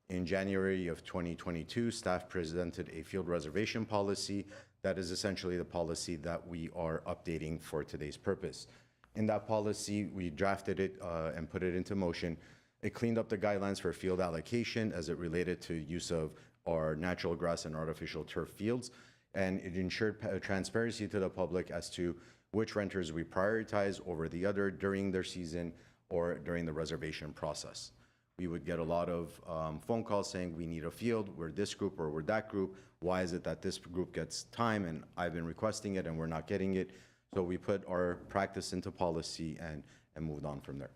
In January of 2022, staff presented a field reservation policy that is essentially the policy that we are updating for today's purpose. In that policy, we drafted it and put it into motion. It cleaned up the guidelines for field allocation as it related to use of our natural grass and artificial turf fields, and it ensured transparency to the public as to which renters we prioritize over the other during their season or during the reservation process. we would get a lot of phone calls saying, we need a field, we're this group or we're that group. Why is it that this group gets time and I've been requesting it and we're not getting it? So we put our practice into policy and moved on from there.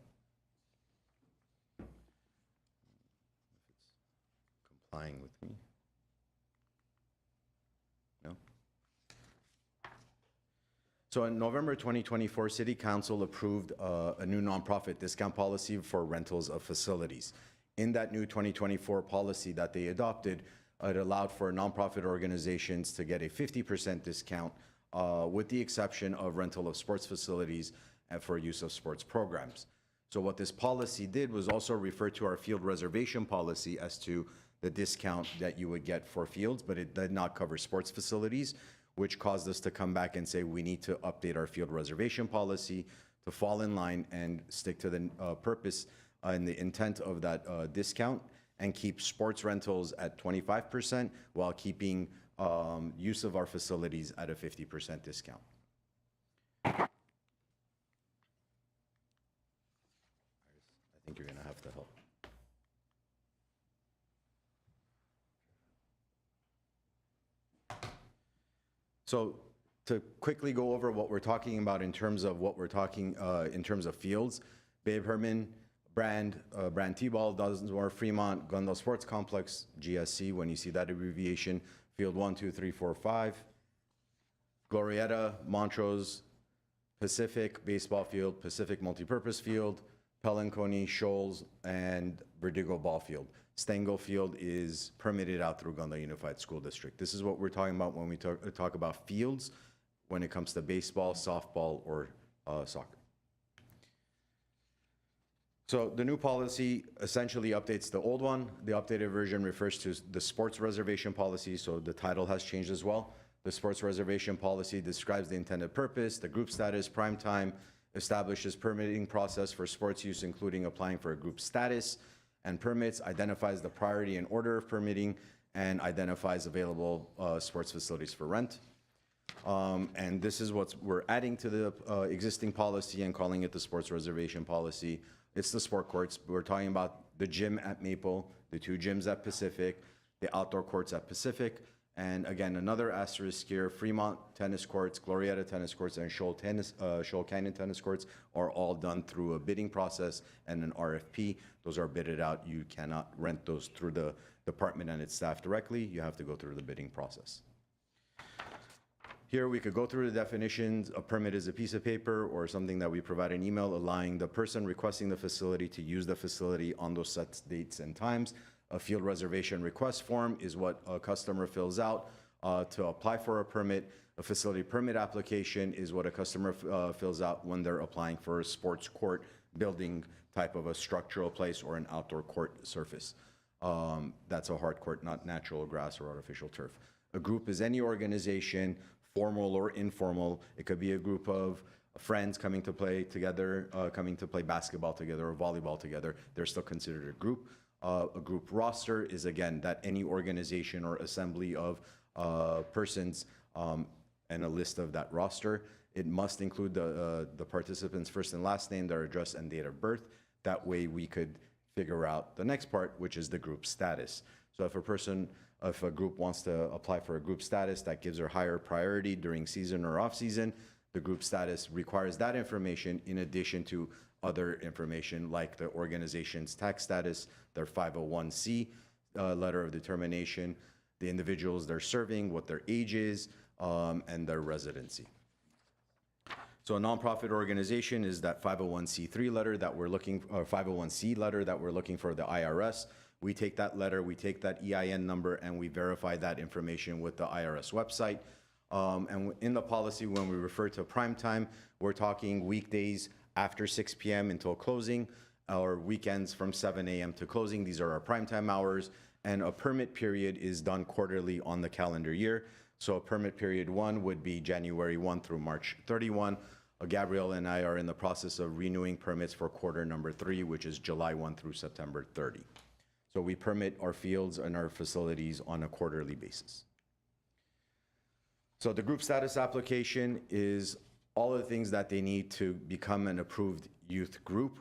Complying with me? No? So in November 2024, City Council approved a new nonprofit discount policy for rentals of facilities. In that new 2024 policy that they adopted, it allowed for nonprofit organizations to get a 50% discount with the exception of rental of sports facilities and for use of sports programs. So what this policy did was also refer to our field reservation policy as to the discount that you would get for fields, but it did not cover sports facilities, which caused us to come back and say we need to update our field reservation policy to fall in line and stick to the purpose and the intent of that discount and keep sports rentals at 25% while keeping use of our facilities at a 50% discount. I think you're gonna have to help. So to quickly go over what we're talking about in terms of what we're talking in terms of fields, Babe Herman, Brand T-Ball, Dunsmore, Fremont, Glendale Sports Complex, GSC, when you see that abbreviation, Field 1, 2, 3, 4, 5, Glorieta, Montrose, Pacific Baseball Field, Pacific Multipurpose Field, Pelanconi, Shoals, and Verdugo Ball Field. Stengel Field is permitted out through Glendale Unified School District. This is what we're talking about when we talk about fields when it comes to baseball, softball, or soccer. So the new policy essentially updates the old one. The updated version refers to the sports reservation policy, so the title has changed as well. The sports reservation policy describes the intended purpose, the group status, prime time, establishes permitting process for sports use, including applying for a group status and permits, identifies the priority and order of permitting, and identifies available sports facilities for rent. And this is what we're adding to the existing policy and calling it the sports reservation policy. It's the sport courts. We're talking about the gym at Maple, the 2 gyms at Pacific, the outdoor courts at Pacific, and again, another asterisk here, Fremont tennis courts, Glorieta tennis courts, and Shoal Canyon tennis courts are all done through a bidding process and an RFP. Those are bidded out. You cannot rent those through the department and its staff directly. You have to go through the bidding process. Here we could go through the definitions. A permit is a piece of paper or something that we provide an email allowing the person requesting the facility to use the facility on those set dates and times. A field reservation request form is what a customer fills out to apply for a permit. A facility permit application is what a customer fills out when they're applying for a sports court building type of a structural place or an outdoor court surface. That's a hard court, not natural grass or artificial turf. A group is any organization, formal or informal. It could be a group of friends coming to play together, coming to play basketball together or volleyball together. They're still considered a group. A group roster is, again, that any organization or assembly of persons and a list of that roster. It must include the participants' first and last name, their address, and date of birth. That way we could figure out the next part, which is the group status. So if a group wants to apply for a group status that gives her higher priority during season or off season, the group status requires that information in addition to other information like the organization's tax status, their 501c letter of determination, the individuals they're serving, what their age is, and their residency. So a nonprofit organization is that 501c3 letter that we're looking, or 501c letter that we're looking for the IRS. We take that letter, we take that EIN number, and we verify that information with the IRS website. And in the policy, when we refer to prime time, we're talking weekdays after 6 p.m. until closing, or weekends from 7 a.m. to closing. These are our prime time hours, and a permit period is done quarterly on the calendar year. So permit period 1 would be January 1 through March 31. Gabrielle and I are in the process of renewing permits for quarter number 3, which is July 1 through September 30. So we permit our fields and our facilities on a quarterly basis. So the group status application is all of the things that they need to become an approved youth group.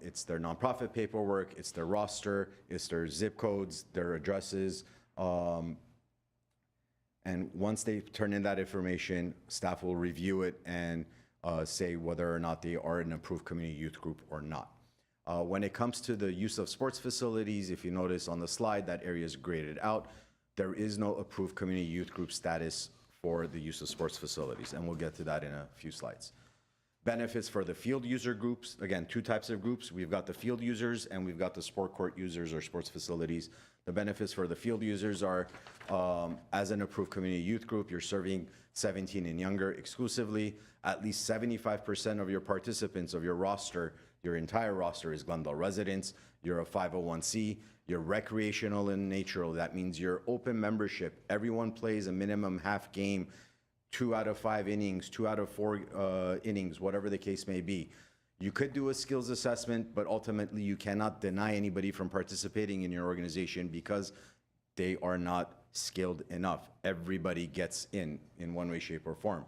It's their nonprofit paperwork, it's their roster, it's their zip codes, their addresses. And once they turn in that information, staff will review it and say whether or not they are an approved community youth group or not. When it comes to the use of sports facilities, if you notice on the slide, that area is graded out. There is no approved community youth group status for the use of sports facilities, and we'll get to that in a few slides. Benefits for the field user groups. Again, two types of groups. We've got the field users and we've got the sport court users or sports facilities. The benefits for the field users are, as an approved community youth group, you're serving 17 and younger exclusively. At least 75% of your participants of your roster, your entire roster, is Glendale residents. You're a 501c. You're recreational in nature. That means you're open membership. Everyone plays a minimum half game, 2 out of 5 innings, 2 out of 4 innings, whatever the case may be. You could do a skills assessment, but ultimately you cannot deny anybody from participating in your organization because they are not skilled enough. Everybody gets in one way, shape, or form.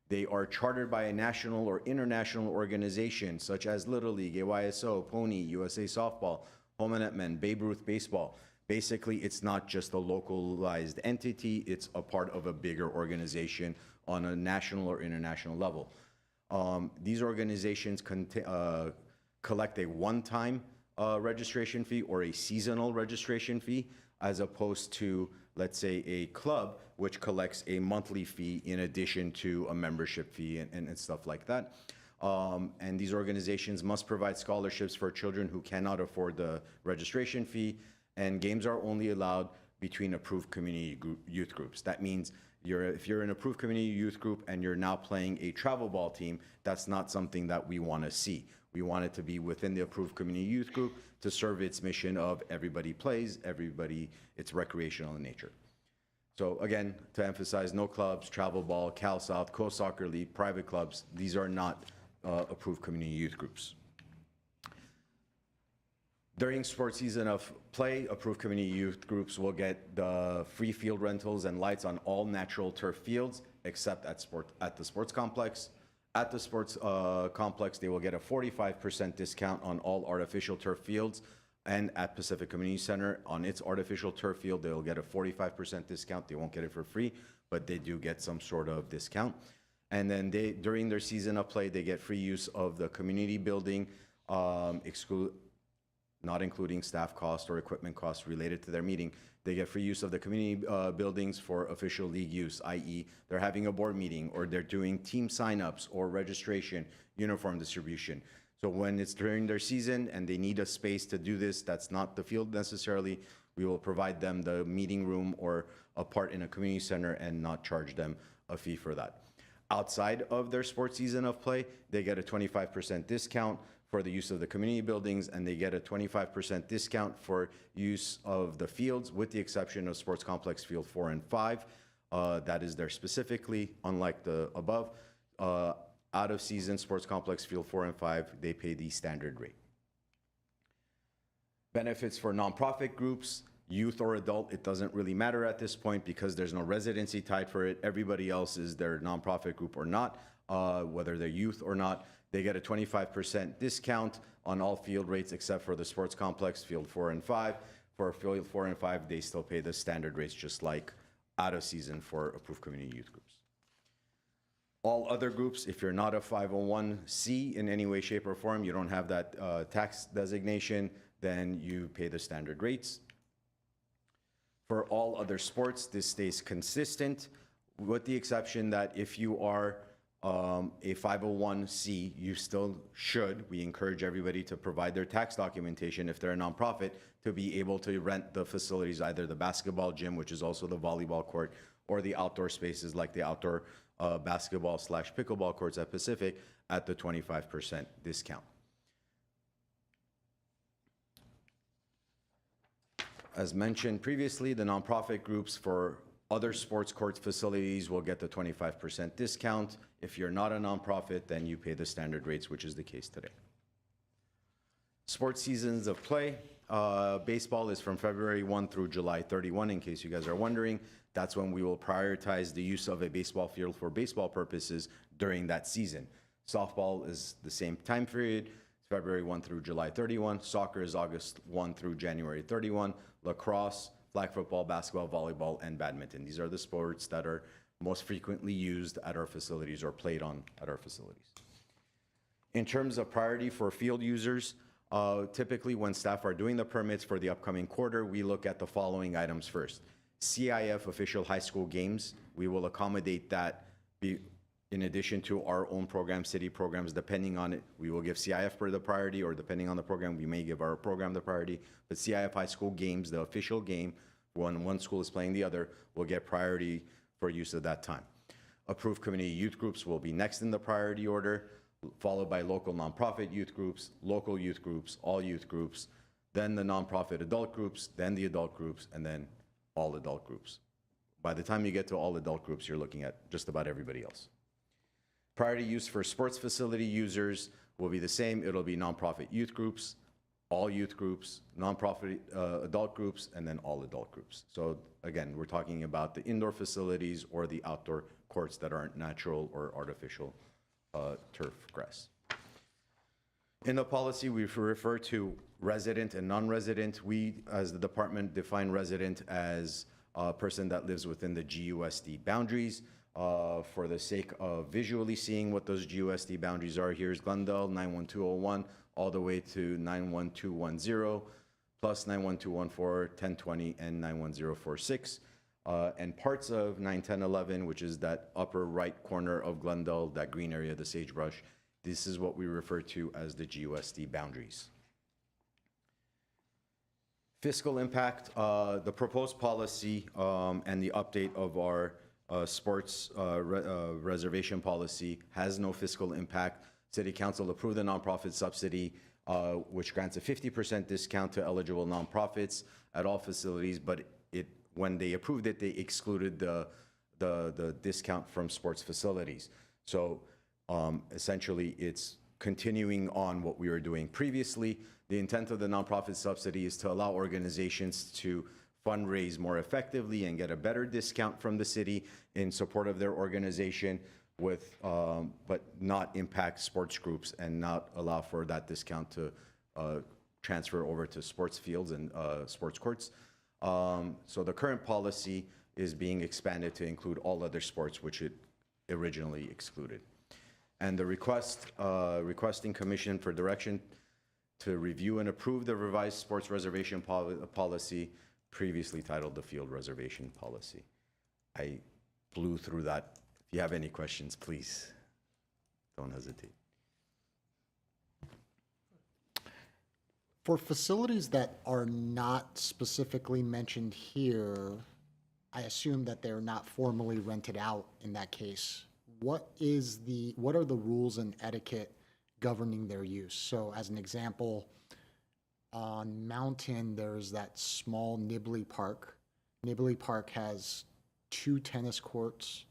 They are chartered by a national or international organization such as Little League, AYSO, Pony, USA Softball, Home and Men, Babe Ruth Baseball. Basically, it's not just a localized entity, it's a part of a bigger organization on a national or international level. These organizations collect a one-time registration fee or a seasonal registration fee, as opposed to, let's say, a club, which collects a monthly fee in addition to a membership fee and stuff like that. And these organizations must provide scholarships for children who cannot afford the registration fee, and games are only allowed between approved community youth groups. That means if you're an approved community youth group and you're now playing a travel ball team, that's not something that we want to see. We want it to be within the approved community youth group to serve its mission of everybody plays, it's recreational in nature. So again, to emphasize, no clubs, travel ball, Cal South, Coast Soccer League, private clubs, these are not approved community youth groups. During sports season of play, approved community youth groups will get the free field rentals and lights on all natural turf fields, except at the sports complex. At the sports complex, they will get a 45% discount on all artificial turf fields. And at Pacific Community Center, on its artificial turf field, they'll get a 45% discount. They won't get it for free, but they do get some sort of discount. And then during their season of play, they get free use of the community building, not including staff costs or equipment costs related to their meeting. They get free use of the community buildings for official league use, i.e. they're having a board meeting or they're doing team signups or registration, uniform distribution. So when it's during their season and they need a space to do this, that's not the field necessarily, we will provide them the meeting room or a part in a community center and not charge them a fee for that. Outside of their sports season of play, they get a 25% discount for the use of the community buildings, and they get a 25% discount for use of the fields, with the exception of Sports Complex Field 4 and 5. That is there specifically, unlike the above. Out of season Sports Complex Field 4 and 5, they pay the standard rate. Benefits for nonprofit groups, youth or adult, it doesn't really matter at this point because there's no residency tied for it. Everybody else is their nonprofit group or not, whether they're youth or not. They get a 25% discount on all field rates except for the Sports Complex Field 4 and 5. For Field 4 and 5, they still pay the standard rates just like out of season for approved community youth groups. All other groups, if you're not a 501c in any way, shape, or form, you don't have that tax designation, then you pay the standard rates. For all other sports, this stays consistent, with the exception that if you are a 501c, you still should, we encourage everybody to provide their tax documentation if they're a nonprofit to be able to rent the facilities, either the basketball gym, which is also the volleyball court, or the outdoor spaces like the outdoor basketball / pickleball courts at Pacific at the 25% discount. As mentioned previously, the nonprofit groups for other sports court facilities will get the 25% discount. If you're not a nonprofit, then you pay the standard rates, which is the case today. Sports seasons of play. Baseball is from February 1 through July 31, in case you guys are wondering. That's when we will prioritize the use of a baseball field for baseball purposes during that season. Softball is the same time period, February 1 through July 31. Soccer is August 1 through January 31. Lacrosse, flag football, basketball, volleyball, and badminton. These are the sports that are most frequently used at our facilities or played on at our facilities. In terms of priority for field users, typically when staff are doing the permits for the upcoming quarter, we look at the following items first. CIF official high school games, we will accommodate that in addition to our own program, city programs, depending on it. We will give CIF for the priority, or depending on the program, we may give our program the priority. But CIF high school games, the official game, when one school is playing the other, will get priority for use at that time. Approved community youth groups will be next in the priority order, followed by local nonprofit youth groups, local youth groups, all youth groups, then the nonprofit adult groups, then the adult groups, and then all adult groups. By the time you get to all adult groups, you're looking at just about everybody else. Priority use for sports facility users will be the same. It'll be nonprofit youth groups, all youth groups, nonprofit adult groups, and then all adult groups. So again, we're talking about the indoor facilities or the outdoor courts that aren't natural or artificial turf grass. In the policy, we refer to resident and non-resident. We, as the department, define resident as a person that lives within the GUSD boundaries. For the sake of visually seeing what those GUSD boundaries are, here's Glendale 91201 all the way to 91210, plus 91214, 1020, and 91046. And parts of 91011, which is that upper right corner of Glendale, that green area, the sagebrush, this is what we refer to as the GUSD boundaries. Fiscal impact, the proposed policy and the update of our sports reservation policy has no fiscal impact. City Council approved the nonprofit subsidy, which grants a 50% discount to eligible nonprofits at all facilities, but when they approved it, they excluded the discount from sports facilities. So essentially, it's continuing on what we were doing previously. The intent of the nonprofit subsidy is to allow organizations to fundraise more effectively and get a better discount from the city in support of their organization, with but not impact sports groups and not allow for that discount to transfer over to sports fields and sports courts. So the current policy is being expanded to include all other sports, which it originally excluded. And the requesting commission for direction to review and approve the revised sports reservation policy, previously titled the field reservation policy. I blew through that. If you have any questions, please don't hesitate. For facilities that are not specifically mentioned here, I assume that they're not formally rented out in that case. What are the rules and etiquette governing their use? So as an example, on Mountain, there's that small Nibley Park. Nibley Park has 2 tennis courts.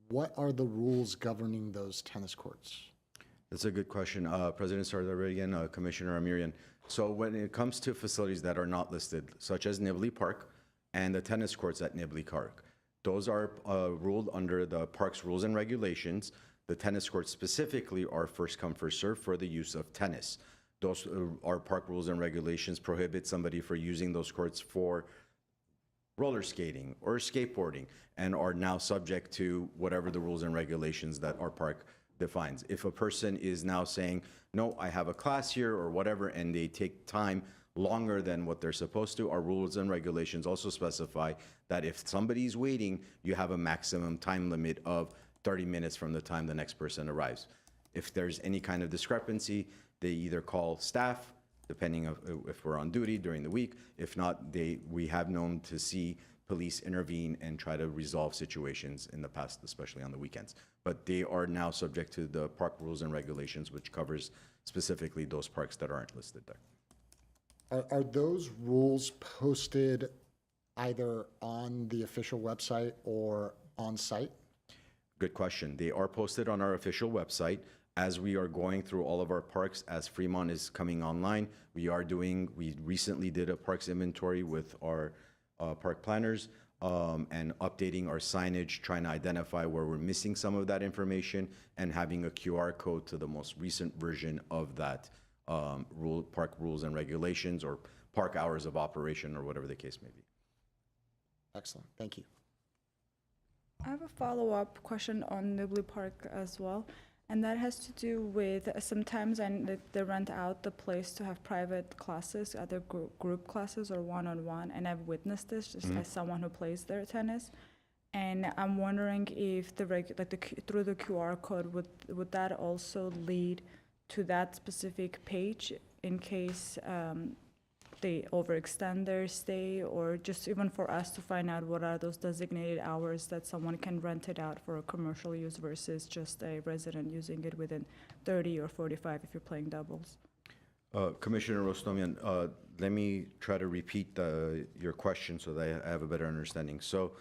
What are the rules governing those tennis courts? That's a good question. President Sardarian, Commissioner Amirian. So when it comes to facilities that are not listed, such as Nibley Park and the tennis courts at Nibley Park, those are ruled under the park's rules and regulations. The tennis courts specifically are first come, first served for the use of tennis. Those our park rules and regulations prohibit somebody for using those courts for roller skating or skateboarding, and are now subject to whatever the rules and regulations that our park defines. If a person is now saying, no, I have a class here or whatever, and they take time longer than what they're supposed to, our rules and regulations also specify that if somebody's waiting, you have a maximum time limit of 30 minutes from the time the next person arrives. If there's any kind of discrepancy, they either call staff, depending on if we're on duty during the week. If not, we have known to see police intervene and try to resolve situations in the past, especially on the weekends. But they are now subject to the park rules and regulations, which covers specifically those parks that aren't listed there. Are those rules posted either on the official website or on site? Good question. They are posted on our official website. As we are going through all of our parks, as Fremont is coming online, we recently did a parks inventory with our park planners. and updating our signage, trying to identify where we're missing some of that information, and having a QR code to the most recent version of that park rules and regulations, or park hours of operation, or whatever the case may be. Excellent, thank you. I have a follow-up question on Nibley Park as well, and that has to do with sometimes they rent out the place to have private classes, either group classes or one-on-one, and I've witnessed this just as someone who plays their tennis. And I'm wondering if through the QR code, would that also lead to that specific page in case they overextend their stay, or just even for us to find out what are those designated hours that someone can rent it out for a commercial use versus just a resident using it within 30 or 45 if you're playing doubles? Commissioner Rostomian, let me try to repeat your question so that I have a better understanding. So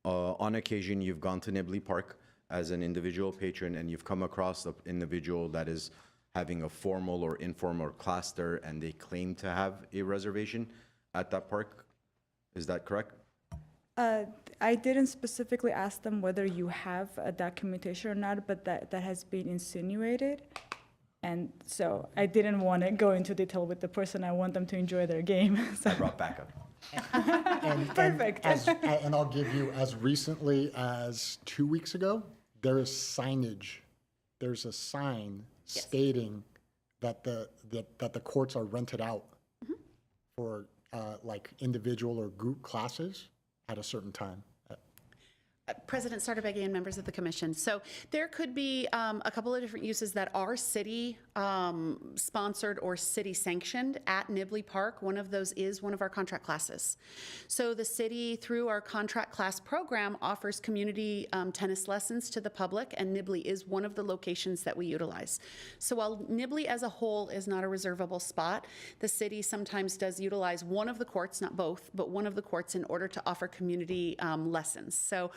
on occasion, you've gone to Nibley Park as an individual patron, and you've come across an individual that is having a formal or informal class there, and they claim to have a reservation at that park. Is that correct? I didn't specifically ask them whether you have a documentation or not, but that has been insinuated. And so I didn't want to go into detail with the person. I want them to enjoy their game. So. I brought backup. Perfect. And I'll give you, as recently as 2 weeks ago, there is signage. There's a sign stating that the courts are rented out for like individual or group classes at a certain time. President Sardarbegian and members of the commission. So there could be a couple of different uses that are city sponsored or city sanctioned at Nibley Park. One of those is one of our contract classes. So the city, through our contract class program, offers community tennis lessons to the public, and Nibley is one of the locations that we utilize. So while Nibley as a whole is not a reservable spot, the city sometimes does utilize one of the courts, not both, but one of the courts in order to offer community lessons. So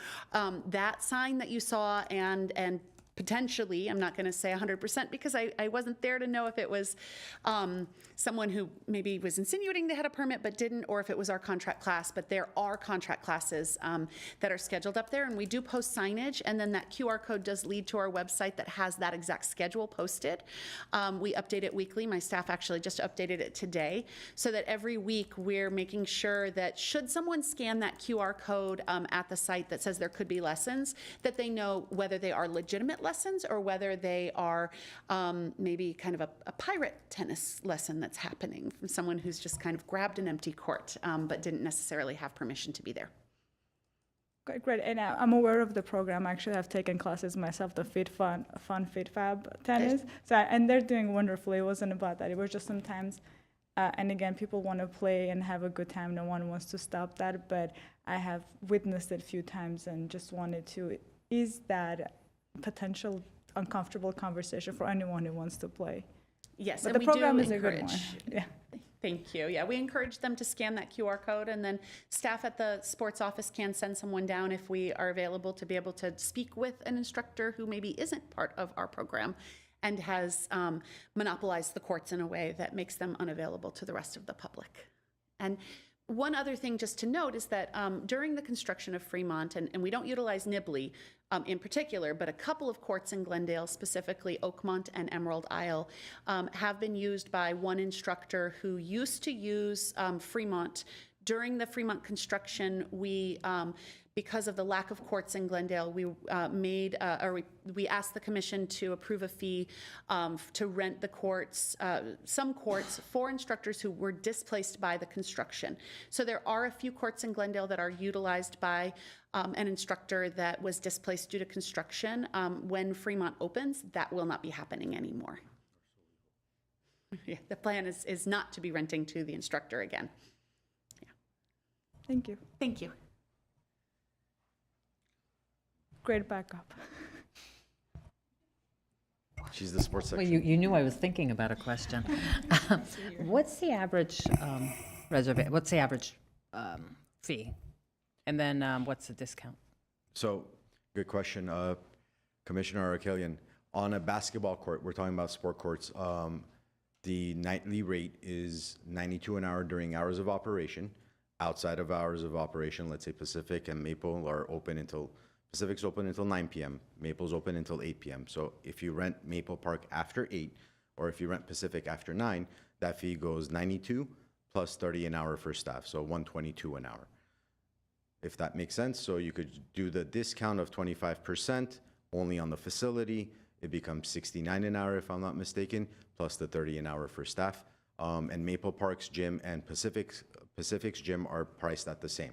that sign that you saw and potentially, I'm not going to say 100% because I wasn't there to know if it was someone who maybe was insinuating they had a permit but didn't, or if it was our contract class. But there are contract classes that are scheduled up there, and we do post signage, and then that QR code does lead to our website that has that exact schedule posted. We update it weekly. My staff actually just updated it today, so that every week we're making sure that should someone scan that QR code at the site that says there could be lessons, that they know whether they are legitimate lessons or whether they are maybe kind of a pirate tennis lesson that's happening from someone who's just kind of grabbed an empty court but didn't necessarily have permission to be there. Great, and I'm aware of the program. Actually, I've taken classes myself, the Fun Fit Fab tennis. So, and they're doing wonderfully. It wasn't about that. It was just sometimes, and again, people want to play and have a good time. No one wants to stop that, but I have witnessed it a few times and just wanted to ease that potential uncomfortable conversation for anyone who wants to play. Yes, but and the program we is do a good encourage. one. Yeah. Thank you. Yeah, we encourage them to scan that QR code, and then staff at the sports office can send someone down if we are available to be able to speak with an instructor who maybe isn't part of our program and has monopolized the courts in a way that makes them unavailable to the rest of the public. And one other thing just to note is that during the construction of Fremont, and we don't utilize Nibley in particular, but a couple of courts in Glendale, specifically Oakmont and Emerald Isle, have been used by one instructor who used to use Fremont. During the Fremont construction, we because of the lack of courts in Glendale, we we asked the commission to approve a fee to rent the courts, some courts, for instructors who were displaced by the construction. So there are a few courts in Glendale that are utilized by an instructor that was displaced due to construction. When Fremont opens, that will not be happening anymore. Yeah, the plan is not to be renting to the instructor again. Yeah. Thank you. Thank you. Great backup. She's the sports Well, section. you knew I was thinking about a question. What's the average what's the average fee? And then what's the discount? So, good question. Commissioner Arkelian, on a basketball court, we're talking about sport courts, the nightly rate is $92 an hour during hours of operation. outside of hours of operation, let's say Pacific and Maple are open until, Pacific's open until 9 p.m., Maple's open until 8 p.m. So if you rent Maple Park after 8, or if you rent Pacific after 9, that fee goes 92 plus 30 an hour for staff, so 122 an hour. If that makes sense, so you could do the discount of 25% only on the facility, it becomes 69 an hour if I'm not mistaken, plus the 30 an hour for staff. And Maple Park's gym and Pacific's gym are priced at the same.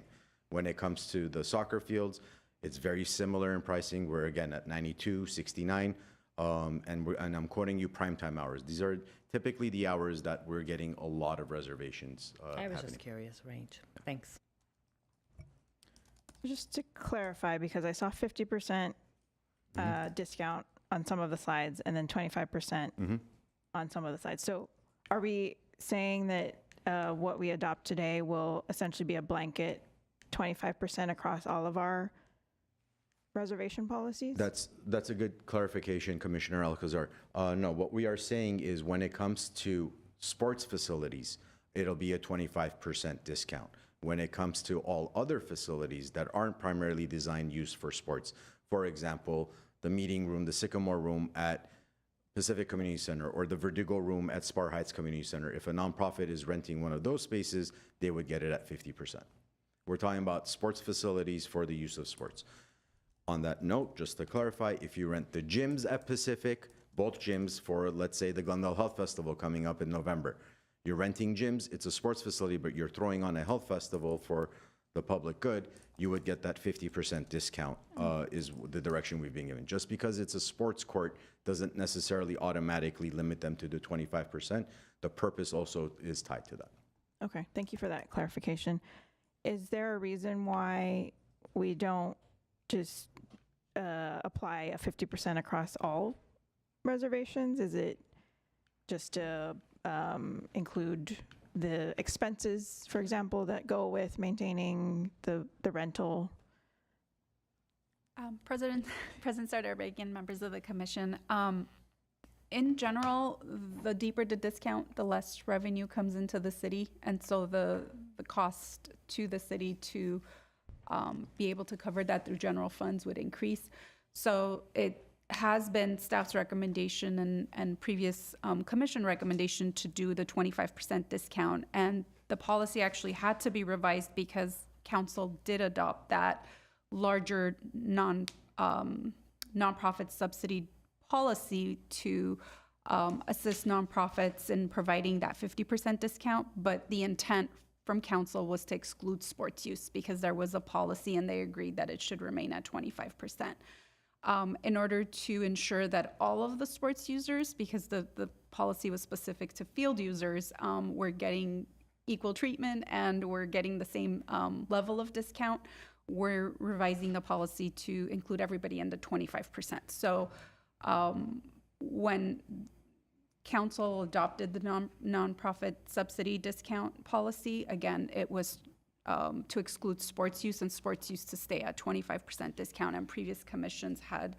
When it comes to the soccer fields, it's very similar in pricing. We're again at 92, 69, and I'm quoting you primetime hours. These are typically the hours that we're getting a lot of reservations I was happening. just curious, range. Thanks. Just to clarify, because I saw 50% discount on some of the slides and then 25% on some of the slides. So are we saying that what we adopt today will essentially be a blanket 25% across all of our reservation policies? That's a good clarification, Commissioner Alcazar. No, what we are saying is when it comes to sports facilities, it'll be a 25% discount. When it comes to all other facilities that aren't primarily designed used for sports, for example, the meeting room, the Sycamore room at Pacific Community Center, or the Verdugo room at Spar Heights Community Center, if a nonprofit is renting one of those spaces, they would get it at 50%. We're talking about sports facilities for the use of sports. On that note, just to clarify, if you rent the gyms at Pacific, both gyms for, let's say, the Glendale Health Festival coming up in November, you're renting gyms, it's a sports facility, but you're throwing on a health festival for the public good, you would get that 50% discount, is the direction we've been given. Just because it's a sports court doesn't necessarily automatically limit them to the 25%. The purpose also is tied to that. Okay, thank you for that clarification. Is there a reason why we don't just apply a 50% across all reservations? Is it just to include the expenses, for example, that go with maintaining the rental? President Sardarbagian, members of the commission, in general, the deeper the discount, the less revenue comes into the city. And so the cost to the city to be able to cover that through general funds would increase. So it has been staff's recommendation and previous commission recommendation to do the 25% discount. And the policy actually had to be revised because council did adopt that larger nonprofit subsidy policy to assist nonprofits in providing that 50% discount. But the intent from council was to exclude sports use because there was a policy and they agreed that it should remain at 25%. In order to ensure that all of the sports users, because the policy was specific to field users, were getting equal treatment and were getting the same level of discount, we're revising the policy to include everybody in the 25%. So when council adopted the nonprofit subsidy discount policy, again, it was to exclude sports use and sports use to stay at 25% discount, and previous commissions had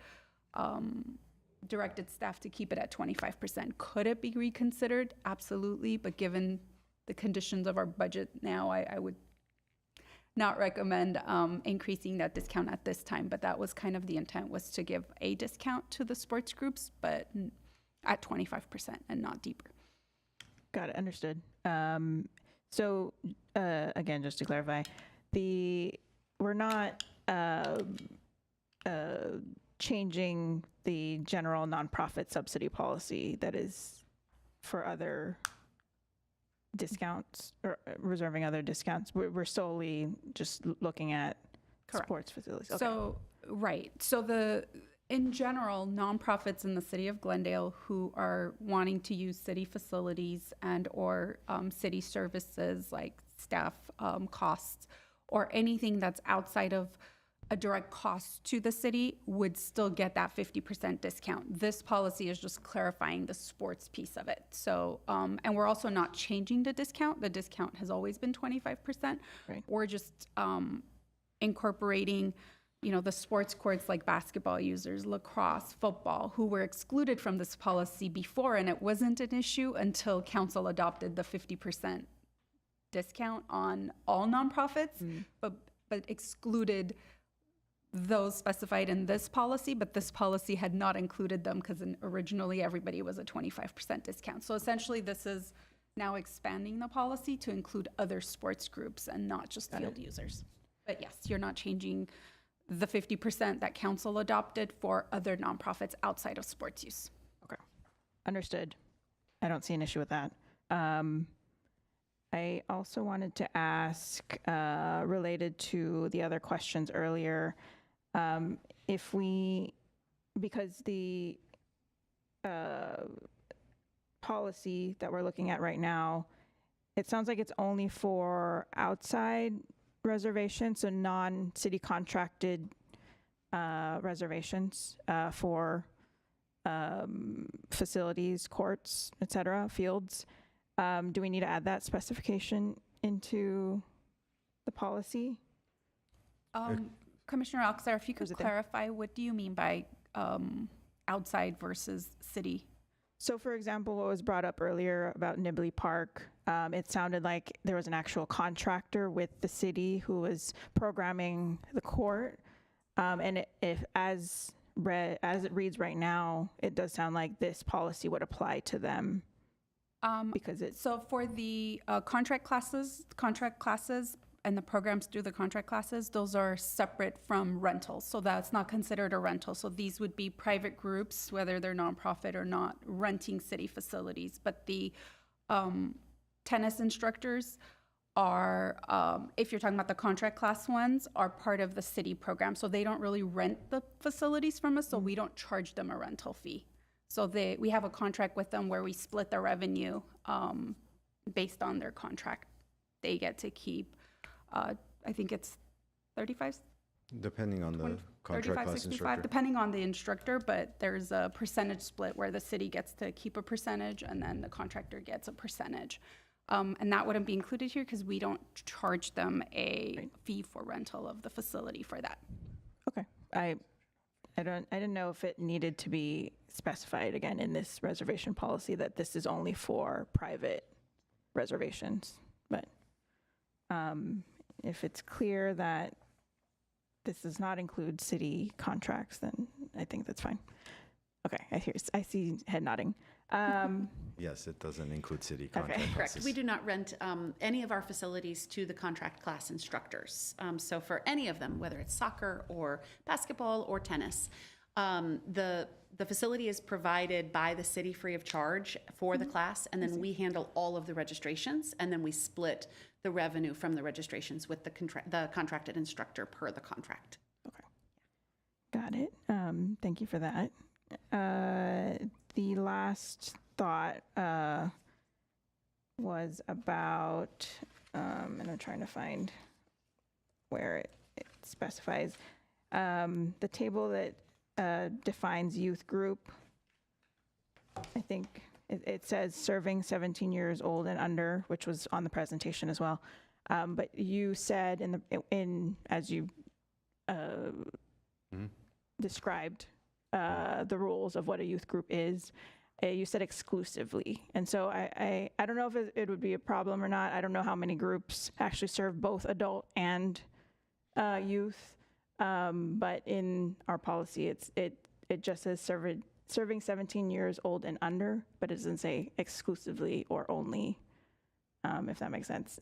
directed staff to keep it at 25%. Could it be reconsidered? Absolutely, but given the conditions of our budget now, I would not recommend increasing that discount at this time, but that was kind of the intent, was to give a discount to the sports groups, but at 25% and not deeper. Got it, understood. So again, just to clarify, we're not changing the general nonprofit subsidy policy that is for other discounts or reserving other discounts. We're solely just looking at Correct. sports facilities. Okay. So, right. So in general, nonprofits in the city of Glendale who are wanting to use city facilities and or city services like staff costs or anything that's outside of a direct cost to the city would still get that 50% discount. This policy is just clarifying the sports piece of it. So, and we're also not changing the discount. The discount has always been 25%. Right. We're just incorporating, the sports courts like basketball users, lacrosse, football, who were excluded from this policy before, and it wasn't an issue until council adopted the 50% discount on all nonprofits, but excluded those specified in this policy, but this policy had not included them because originally everybody was a 25% discount. So essentially, this is now expanding the policy to include other sports groups and not just field users. But yes, you're not changing the 50% that council adopted for other nonprofits outside of sports use. Okay. Understood. I don't see an issue with that. I also wanted to ask, related to the other questions earlier, because the policy that we're looking at right now, it sounds like it's only for outside reservations, so non-city contracted reservations for facilities, courts, et cetera, fields. Do we need to add that specification into the policy? Commissioner Alcazar, if you could Is it there? clarify, what do you mean by outside versus city? So for example, what was brought up earlier about Nibley Park, it sounded like there was an actual contractor with the city who was programming the court. And as it reads right now, it does sound like this policy would apply to them. Because it's So for the contract classes and the programs through the contract classes, those are separate from rentals. So that's not considered a rental. So these would be private groups, whether they're nonprofit or not, renting city facilities. But the tennis instructors are, if you're talking about the contract class ones, are part of the city program. So they don't really rent the facilities from us, so we don't charge them a rental fee. So we have a contract with them where we split the revenue based on their contract. They get to keep, I think it's 35, Depending on the 20, contract 35, class 65, instructor. depending on the instructor, but there's a percentage split where the city gets to keep a percentage and then the contractor gets a percentage. And that wouldn't be included here because we don't charge them a fee for rental of the facility for that. okay. I didn't know if it needed to be specified again in this reservation policy that this is only for private reservations. But if it's clear that this does not include city contracts, then I think that's fine. Okay, I see head nodding. Yes, it doesn't include city Okay. contract Correct. classes. We do not rent any of our facilities to the contract class instructors. So for any of them, whether it's soccer or basketball or tennis, the facility is provided by the city free of charge for the class, and then we handle all of the registrations, and then we split the revenue from the registrations with the contracted instructor per the contract. Okay. Got it. Thank you for that. The last thought was about, and I'm trying to find where it specifies, the table that defines youth group. I think it says serving 17 years old and under, which was on the presentation as well. But you said as you described the rules of what a youth group is, you said exclusively. And so I don't know if it would be a problem or not. I don't know how many groups actually serve both adult and youth. But in our policy, it just says serving 17 years old and under, but it doesn't say exclusively or only, if that makes sense.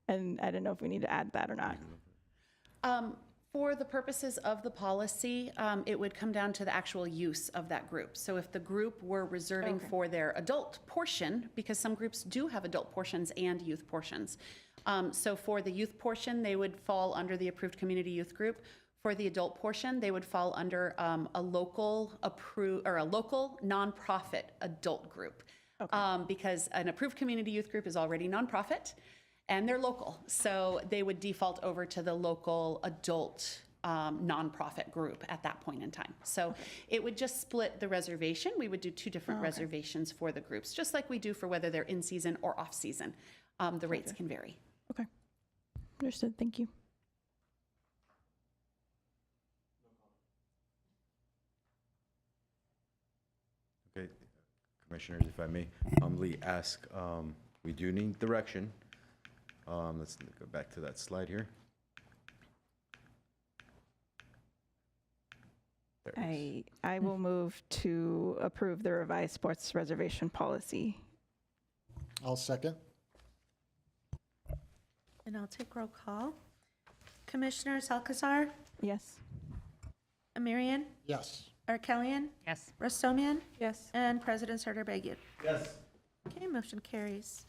And I don't know if we need to add that or not. For the purposes of the policy, it would come down to the actual use of that group. So if the group were reserving for their adult portion, because some groups do have adult portions and youth portions. So for the youth portion, they would fall under the approved community youth group. For the adult portion, they would fall under a local nonprofit adult group. Because an approved community youth group is already nonprofit and they're local. So they would default over to the local adult nonprofit group at that point in time. So it would just split the reservation. We would do two different reservations for the groups, just like we do for whether they're in season or off season. The rates can vary. Okay. Understood. Thank you. Okay, commissioners, if I may humbly ask, we do need direction Let's go back to that slide here. There it is. I will move to approve the revised sports reservation policy. I'll second. And I'll take roll call. Commissioners Alcazar, Yes. Amirian, Yes. Arkelian, Yes. Rostomian, Yes. and President Sardarbagian. Yes. Okay, motion carries.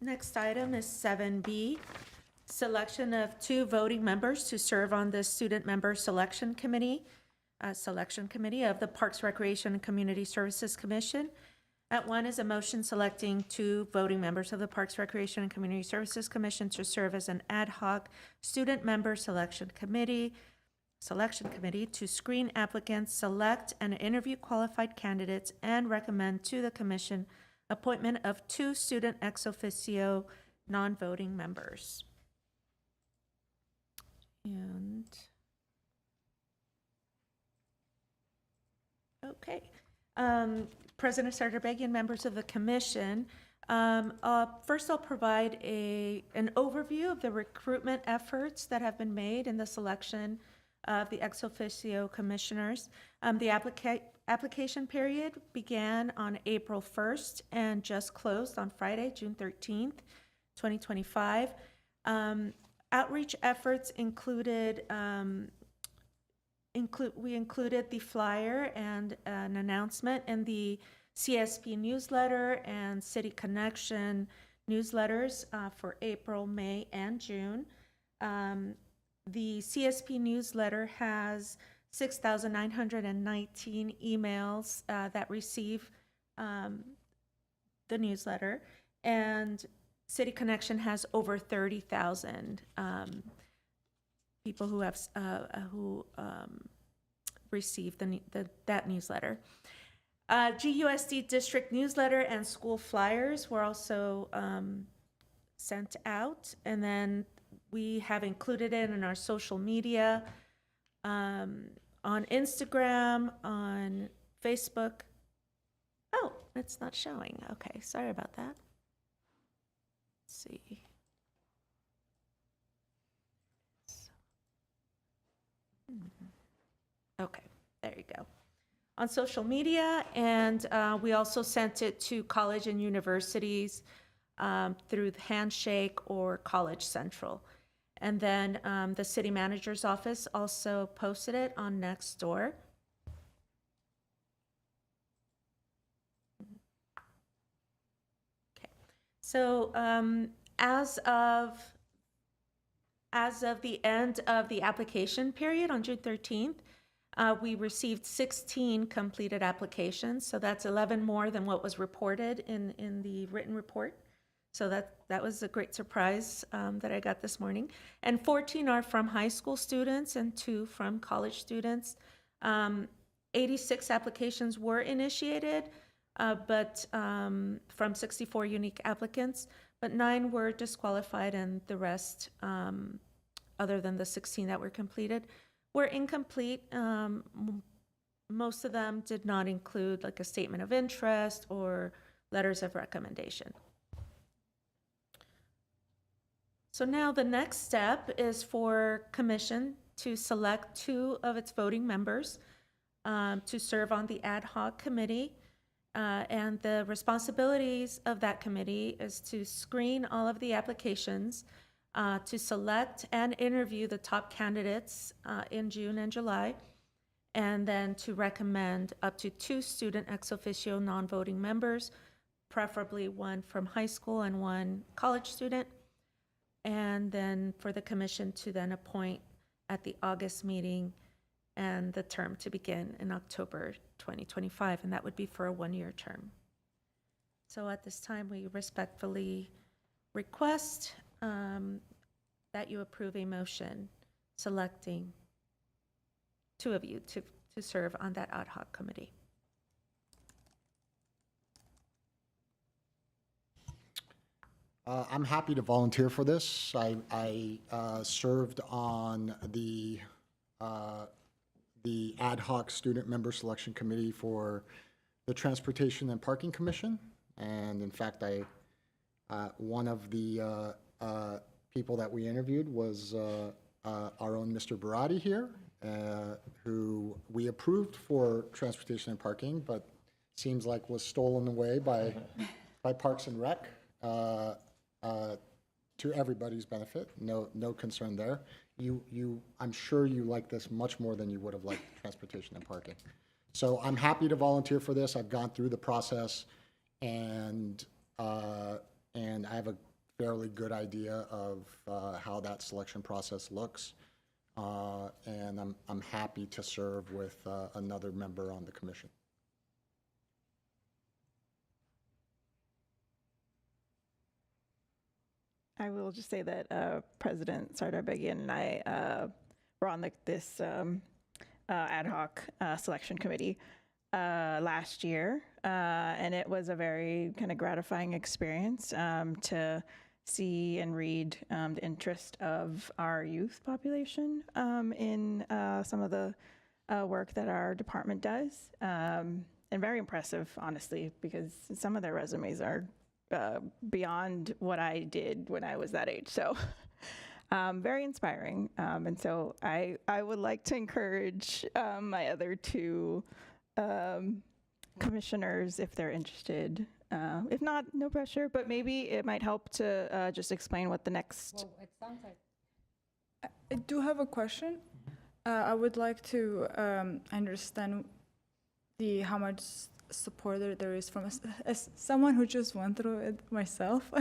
Next item is 7B, selection of 2 voting members to serve on the Student Member Selection Committee of the Parks, Recreation, and Community Services Commission. At 1 is a motion selecting 2 voting members of the Parks, Recreation, and Community Services Commission to serve as an ad hoc Student Member Selection Committee to screen applicants, select and interview qualified candidates, and recommend to the commission appointment of 2 student ex officio non-voting members. And, okay. President Sardarbagian, members of the commission, first I'll provide an overview of the recruitment efforts that have been made in the selection of the ex officio commissioners. The application period began on April 1st and just closed on Friday, June 13th, 2025. Outreach efforts included, we included the flyer and an announcement in the CSP newsletter and City Connection newsletters for April, May, and June. The CSP newsletter has 6,919 emails that receive the newsletter, and City Connection has over 30,000 people who have received that newsletter. GUSD district newsletter and school flyers were also sent out, and then we have included it in our social media, on Instagram, on Facebook. Oh, it's not showing. Okay, sorry about that. Let's see. Okay, there you go. On social media, and we also sent it to college and universities through the Handshake or College Central. And then the city manager's office also posted it on Nextdoor. Okay, so as of the end of the application period on June 13th, we received 16 completed applications, so that's 11 more than what was reported in the written report. So that was a great surprise that I got this morning. And 14 are from high school students and 2 from college students. 86 applications were initiated, but from 64 unique applicants, but 9 were disqualified, and the rest, other than the 16 that were completed, were incomplete. Most of them did not include like a statement of interest or letters of recommendation. So now the next step is for commission to select 2 of its voting members to serve on the ad hoc committee. And the responsibilities of that committee is to screen all of the applications, to select and interview the top candidates in June and July, and then to recommend up to 2 student ex officio non-voting members, preferably 1 from high school and 1 college student, and then for the commission to then appoint at the August meeting, and the term to begin in October 2025, and that would be for a 1-year term. So at this time, we respectfully request that you approve a motion selecting 2 of you to serve on that ad hoc committee. I'm happy to volunteer for this. I served on the the Ad Hoc Student Member Selection Committee for the Transportation and Parking Commission. And in fact, one of the people that we interviewed was our own Mr. Barati here, who we approved for transportation and parking, but seems like was stolen away by Parks and Rec, to everybody's benefit. No concern there. I'm sure you like this much more than you would have liked transportation and parking. So I'm happy to volunteer for this. I've gone through the process, and I have a fairly good idea of how that selection process looks. And I'm happy to serve with another member on the commission. I will just say that President Sardar Begin and I were on this ad hoc selection committee last year, and it was a very kind of gratifying experience to see and read the interest of our youth population in some of the work that our department does, and very impressive, honestly, because some of their resumes are beyond what I did when I was that age. So very inspiring. And so I would like to encourage my other two commissioners, if they're interested. If not, no pressure, but maybe it might help to just explain what the next... Well, it sounds like I do have a question. I would like to understand how much support there is from as someone who just went through it myself.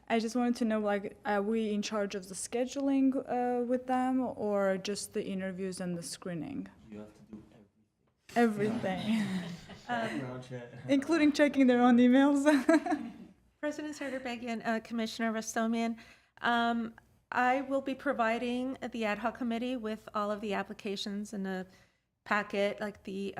I just wanted to know, like, are we in charge of the scheduling with them, or just the interviews and the screening? You have to do Everything, background check. including checking their own emails. President Sardarbagian, Commissioner Rastomian, I will be providing the ad hoc committee with all of the applications in a packet, like the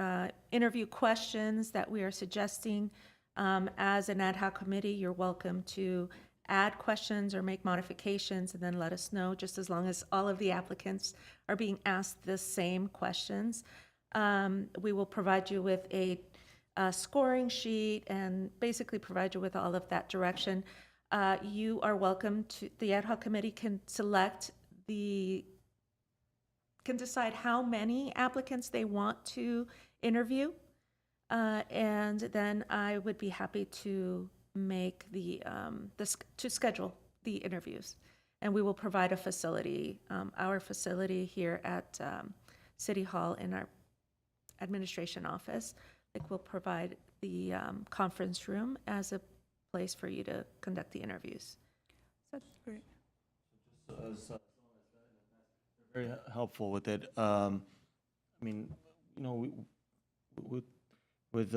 interview questions that we are suggesting. As an ad hoc committee, you're welcome to add questions or make modifications and then let us know, just as long as all of the applicants are being asked the same questions. We will provide you with a scoring sheet and basically provide you with all of that direction. You are welcome to, the ad hoc committee can decide how many applicants they want to interview. And then I would be happy to make to schedule the interviews. And we will provide a facility, our facility here at City Hall in our administration office. Like, we'll provide the conference room as a place for you to conduct the interviews. That's great. Very helpful with it. I mean, you know, with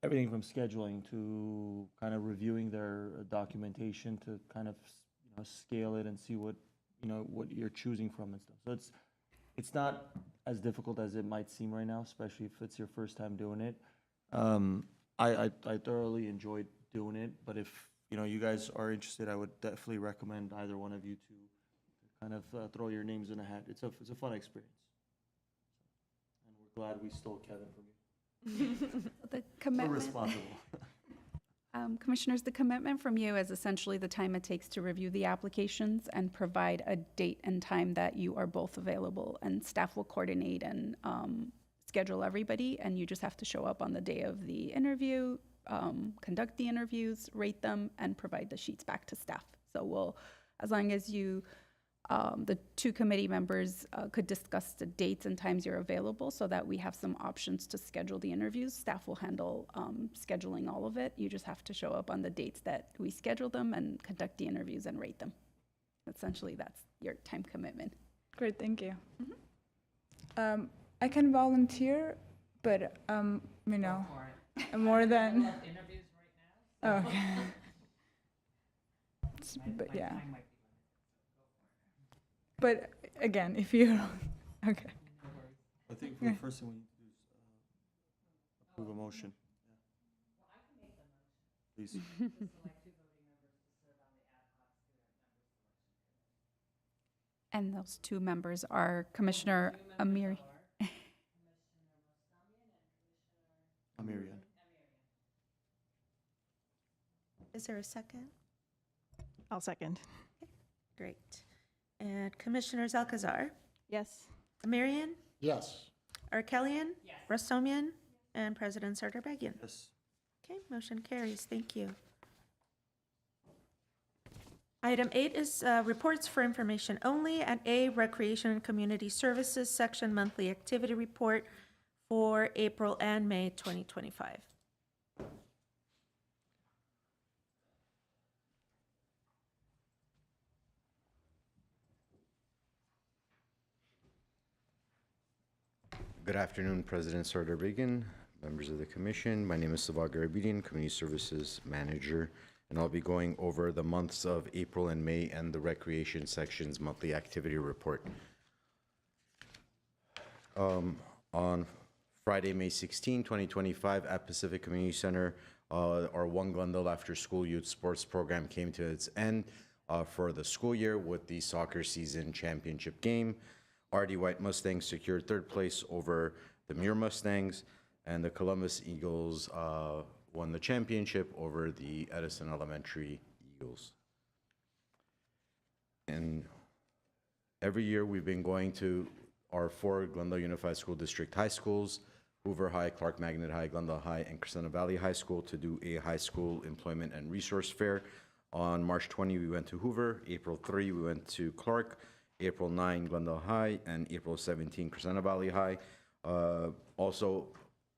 everything from scheduling to kind of reviewing their documentation to kind of, you know, scale it and see what, you know, what you're choosing from and stuff. So it's not as difficult as it might seem right now, especially if it's your first time doing it. I thoroughly enjoyed doing it, but if, you know, you guys are interested, I would definitely recommend either one of you to kind of throw your names in a hat. It's a fun experience. And we're glad we stole Kevin from you. The So commitment, responsible. Commissioners, the commitment from you is essentially the time it takes to review the applications and provide a date and time that you are both available, and staff will coordinate and schedule everybody, and you just have to show up on the day of the interview, conduct the interviews, rate them, and provide the sheets back to staff. So we'll, as long as you, the two committee members could discuss the dates and times you're available so that we have some options to schedule the interviews. Staff will handle scheduling all of it. You just have to show up on the dates that we schedule them and conduct the interviews and rate them. Essentially, that's your time commitment. Great, thank you. I can volunteer, but you know, more than. Oh, okay. But yeah. But again, if you okay. I think the first thing we need to do is approve a motion. Please. And those two members are Commissioner Amiri. Is there a second? I'll second. Great. And Commissioners Alcazar, Yes. Marion, Yes. Arkelian, Rostomian, and President Sardarbagian. Yes. Okay, motion carries. Thank you. Item 8 is reports for information only. At A, Recreation and Community Services Section Monthly Activity Report for April and May 2025. Good afternoon, President Sardar Begin, members of the commission. My name is Savag Garabedian, Community Services Manager, and I'll be going over the months of April and May and the Recreation Section's monthly activity report. On Friday, May 16, 2025, at Pacific Community Center, our One Glendale After School Youth Sports Program came to its end for the school year with the soccer season championship game. RD White Mustangs secured third place over the Muir Mustangs, and the Columbus Eagles won the championship over the Edison Elementary Eagles. And every year we've been going to our 4 Glendale Unified School District high schools, Hoover High, Clark Magnet High, Glendale High, and Crescenta Valley High School, to do a high school employment and resource fair. On March 20, we went to Hoover. April 3, we went to Clark. April 9, Glendale High, and April 17, Crescenta Valley High. Also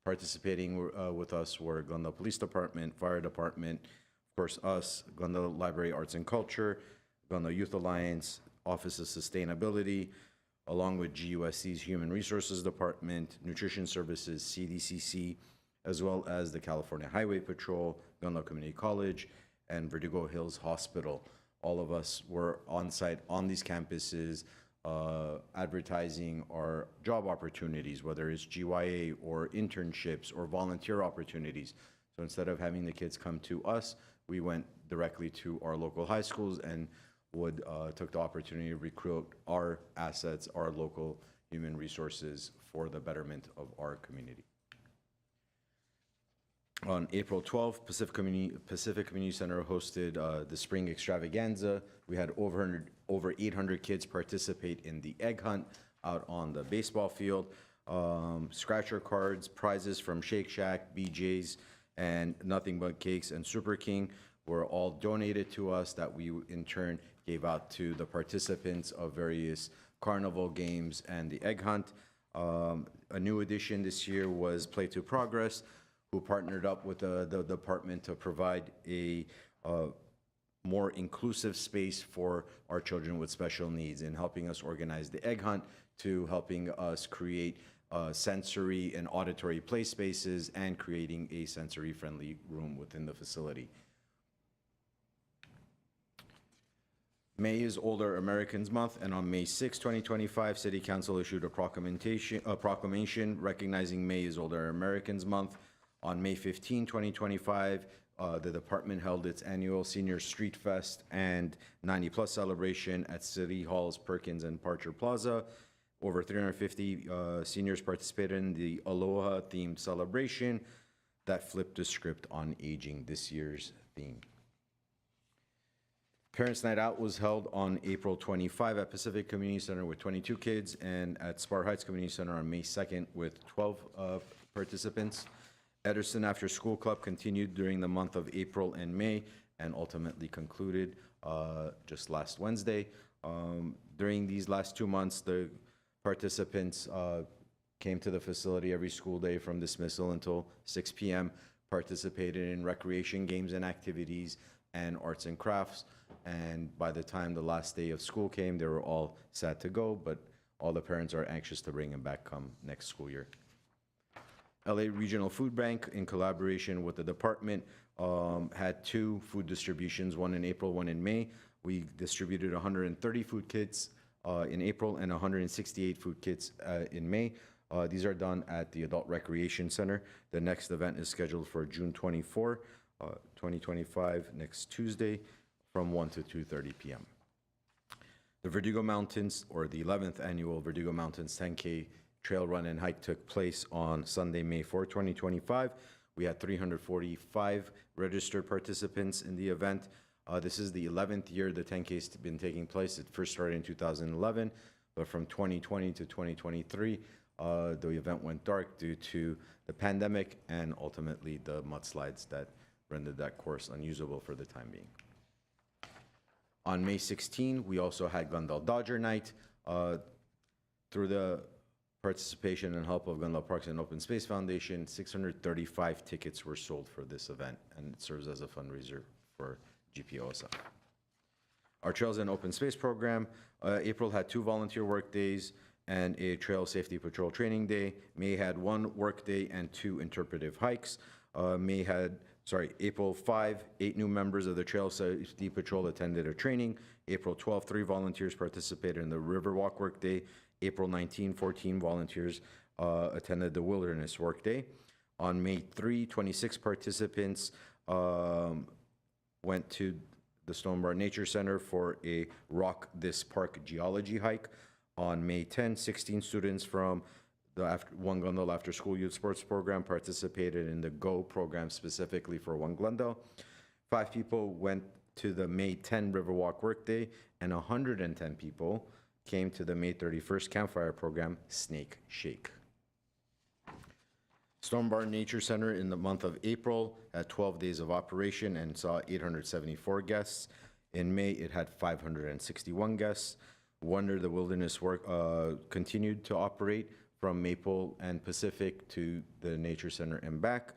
participating with us were Glendale Police Department, Fire Department, of course us, Glendale Library Arts and Culture, Glendale Youth Alliance, Office of Sustainability, along with GUSC's Human Resources Department, Nutrition Services, CDCC, as well as the California Highway Patrol, Glendale Community College, and Verdugo Hills Hospital. All of us were on site on these campuses, advertising our job opportunities, whether it's GYA or internships or volunteer opportunities. So instead of having the kids come to us, we went directly to our local high schools and took the opportunity to recruit our assets, our local human resources, for the betterment of our community. On April 12th, Pacific Community Center hosted the Spring Extravaganza. We had over 800 kids participate in the egg hunt out on the baseball field. Scratcher cards, prizes from Shake Shack, BJ's, and Nothing But Cakes and Super King were all donated to us, that we in turn gave out to the participants of various carnival games and the egg hunt. A new addition this year was Play to Progress, who partnered up with the department to provide a more inclusive space for our children with special needs, in helping us organize the egg hunt, to helping us create sensory and auditory play spaces, and creating a sensory-friendly room within the facility. May is Older Americans Month, and on May 6, 2025, City Council issued a proclamation recognizing May is Older Americans Month. On May 15, 2025, the department held its annual Senior Street Fest and 90-plus celebration at City Hall's Perkins and Parcher Plaza. Over 350 seniors participated in the Aloha-themed celebration that flipped the script on aging, this year's theme. Parents' Night Out was held on April 25 at Pacific Community Center with 22 kids, and at Spar Heights Community Center on May 2nd with 12 participants. Ederson After School Club continued during the month of April and May, and ultimately concluded just last Wednesday. During these last 2 months, the participants came to the facility every school day from dismissal until 6 p.m., participated in recreation games and activities and arts and crafts. And by the time the last day of school came, they were all sad to go, but all the parents are anxious to bring them back come next school year. LA Regional Food Bank, in collaboration with the department, had 2 food distributions, one in April, one in May. We distributed 130 food kits in April and 168 food kits in May. These are done at the Adult Recreation Center. The next event is scheduled for June 24, 2025, next Tuesday, from 1 to 2:30 p.m. The Verdugo Mountains, or the 11th annual Verdugo Mountains 10K Trail Run and Hike, took place on Sunday, May 4, 2025, We had 345 registered participants in the event. This is the 11th year the 10K has been taking place. It first started in 2011, but from 2020 to 2023, the event went dark due to the pandemic and ultimately the mudslides that rendered that course unusable for the time being. On May 16, we also had Glendale Dodger Night. Through the participation and help of Glendale Parks and Open Space Foundation, 635 tickets were sold for this event, and it serves as a fundraiser for GPOSF. Our Trails and Open Space program, April had 2 volunteer work days and a Trail Safety Patrol training day. May had 1 work day and 2 interpretive hikes. April 5, 8 new members of the Trail Safety Patrol attended a training. April 12, 3 volunteers participated in the Riverwalk Work Day. April 19, 14 volunteers attended the Wilderness Work Day. On May 3, 26 participants went to the Stone Bar Nature Center for a Rock This Park geology hike. On May 10, 16 students from the One Glendale After School Youth Sports Program participated in the GO program specifically for One Glendale. 5 people went to the May 10 Riverwalk Workday, and 110 people came to the May 31st Campfire program, Snake Shake. Stone Bar Nature Center in the month of April had 12 days of operation and saw 874 guests. In May, it had 561 guests. Wonder the Wilderness Work continued to operate from Maple and Pacific to the Nature Center and back.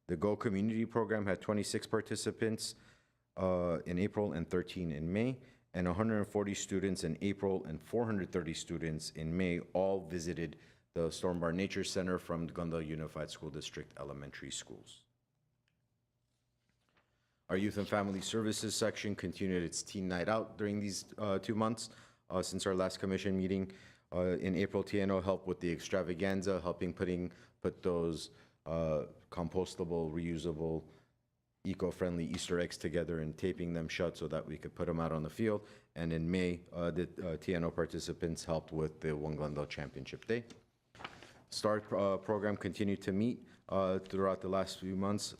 The Go Community Program had 26 participants in April and 13 in May, and 140 students in April and 430 students in May all visited the Storm Bar Nature Center from the Glendale Unified School District elementary schools. Our Youth and Family Services section continued its teen night out during these 2 months since our last commission meeting. In April, TNO helped with the extravaganza, helping put those compostable, reusable, eco-friendly Easter eggs together and taping them shut so that we could put them out on the field. And in May, the TNO participants helped with the One Glendale Championship Day. STAR program continued to meet throughout the last few months.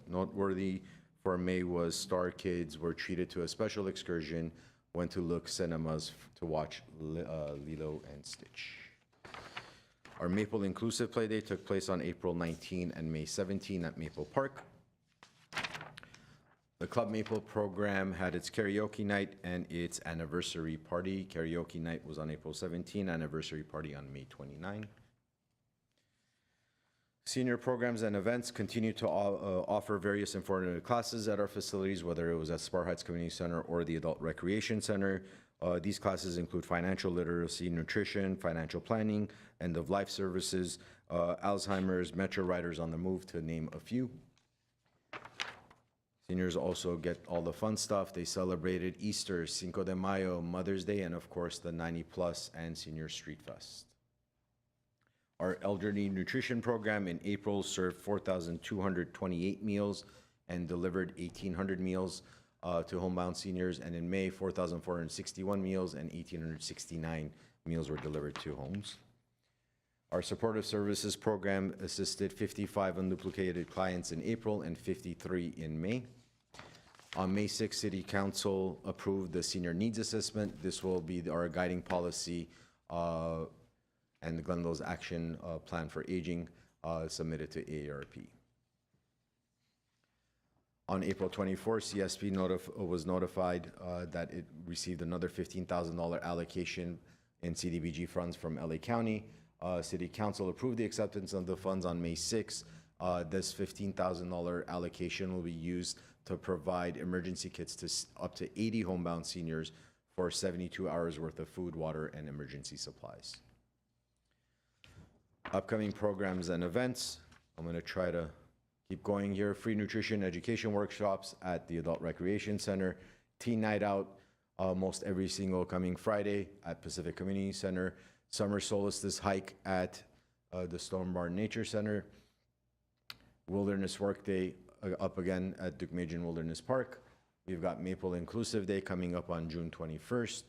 Noteworthy for May was STAR kids were treated to a special excursion, went to Look Cinemas to watch Lilo and Stitch. Our Maple Inclusive Play Day took place on April 19 and May 17 at Maple Park. The Club Maple program had its karaoke night and its anniversary party. Karaoke night was on April 17, anniversary party on May 29. Senior programs and events continue to offer various informative classes at our facilities, whether it was at Spar Heights Community Center or the Adult Recreation Center. These classes include financial literacy, nutrition, financial planning, end-of-life services, Alzheimer's, Metro Riders on the Move, to name a few. Seniors also get all the fun stuff. They celebrated Easter, Cinco de Mayo, Mother's Day, and of course the 90 Plus and Senior Street Fest. Our elderly nutrition program in April served 4,228 meals and delivered 1,800 meals to homebound seniors. And in May, 4,461 meals and 1,869 meals were delivered to homes. Our supportive services program assisted 55 unduplicated clients in April and 53 in May. On May 6, City Council approved the Senior Needs Assessment. This will be our guiding policy and the Glendale's Action Plan for Aging submitted to AARP. On April 24, CSP was notified that it received another $15,000 allocation in CDBG funds from LA County. City Council approved the acceptance of the funds on May 6. This $15,000 allocation will be used to provide emergency kits to up to 80 homebound seniors for 72 hours worth of food, water, and emergency supplies. Upcoming programs and events. I'm going to try to keep going here. Free nutrition education workshops at the Adult Recreation Center. Teen Night Out most every single coming Friday at Pacific Community Center. Summer Solstice Hike at the Stone Bar Nature Center. Wilderness Work Day up again at Duke-Major Wilderness Park. We've got Maple Inclusive Day coming up on June 21st.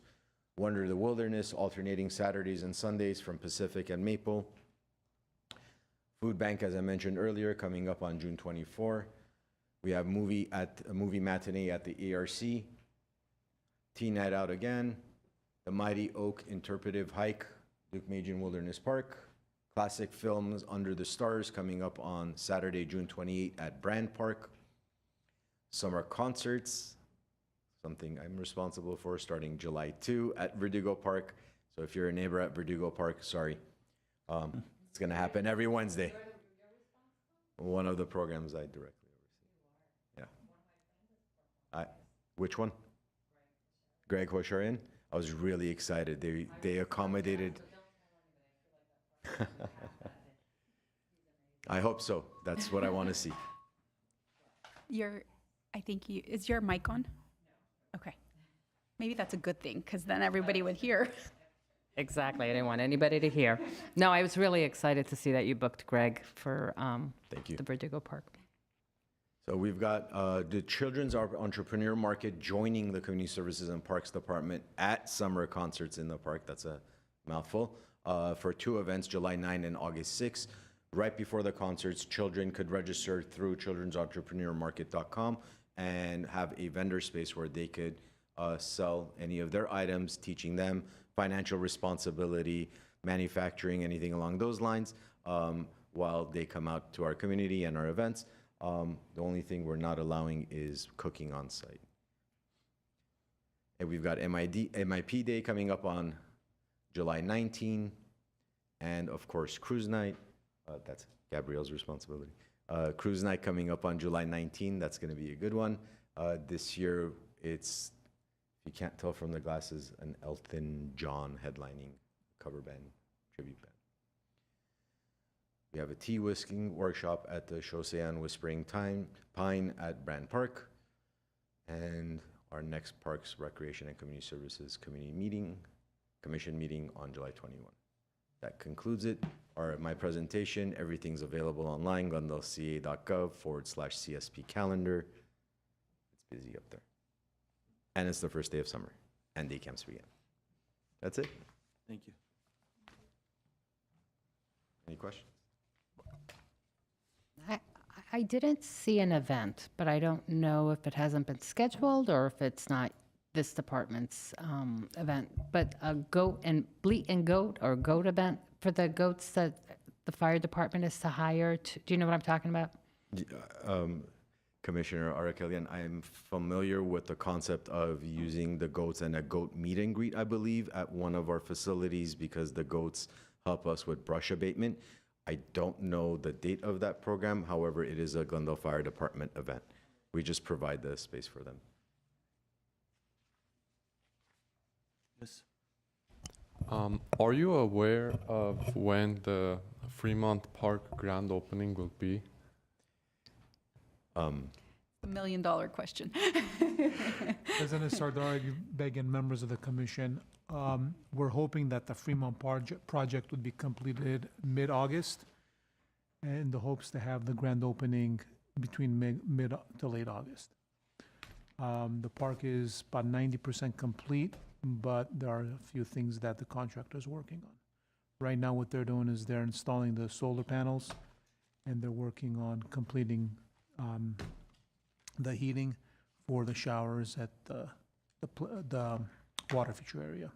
Wonder the Wilderness, alternating Saturdays and Sundays from Pacific and Maple. Food Bank, as I mentioned earlier, coming up on June 24. We have a movie matinee at the ARC. Teen Night Out again. The Mighty Oak Interpretive Hike, Duke-Majin Wilderness Park. Classic Films Under the Stars coming up on Saturday, June 28 at Brand Park. Summer concerts, something I'm responsible for, starting July 2 at Verdugo Park. So if you're a neighbor at Verdugo Park, sorry. It's going to happen every Wednesday. One of the programs I directly oversee. Yeah. Which one? Greg Hosharian. I was really excited. They accommodated. I hope so. That's what I want to see. Is your mic on? Okay. Maybe that's a good thing, because then everybody would hear. Exactly. I didn't want anybody to hear. No, I was really excited to see that you booked Greg for Thank you. the Verdugo Park. So we've got the Children's Entrepreneur Market joining the Community Services and Parks Department at summer concerts in the park. That's a mouthful. For 2 events, July 9 and August 6. Right before the concerts, children could register through children'sentrepreneurmarket.com and have a vendor space where they could sell any of their items, teaching them financial responsibility, manufacturing, anything along those lines, while they come out to our community and our events. The only thing we're not allowing is cooking on site. And we've got MIP Day coming up on July 19, and of course, Cruise Night. That's Gabrielle's responsibility. Cruise Night coming up on July 19. That's going to be a good one. This year, it's, if you can't tell from the glasses, an Elton John headlining cover band, tribute band. We have a tea whisking workshop at the Chosean Whispering Pine at Brand Park. And our next Parks, Recreation, and Community Services Commission meeting on July 21. That concludes it. My presentation. Everything's available online, glendaleca.gov/CSP calendar. It's busy up there. And it's the first day of summer, and day camps begin. That's it. Thank you. Any questions? I didn't see an event, but I don't know if it hasn't been scheduled or if it's not this department's event. But a goat and bleat and goat or goat event for the goats that the fire department is to hire. Do you know what I'm talking about? Commissioner Arakelian, I am familiar with the concept of using the goats and a goat meet and greet, I believe, at one of our facilities because the goats help us with brush abatement. I don't know the date of that program. However, it is a Glendale Fire Department event. We just provide the space for them. Yes. Are you aware of when the Fremont Park grand opening will be? $1 million question. President Sardar Begin, members of the commission, we're hoping that the Fremont project would be completed mid-August, in the hopes to have the grand opening between mid to late August. The park is about 90% complete, but there are a few things that the contractor is working on. Right now, what they're doing is they're installing the solar panels, and they're working on completing the heating for the showers at the water feature area.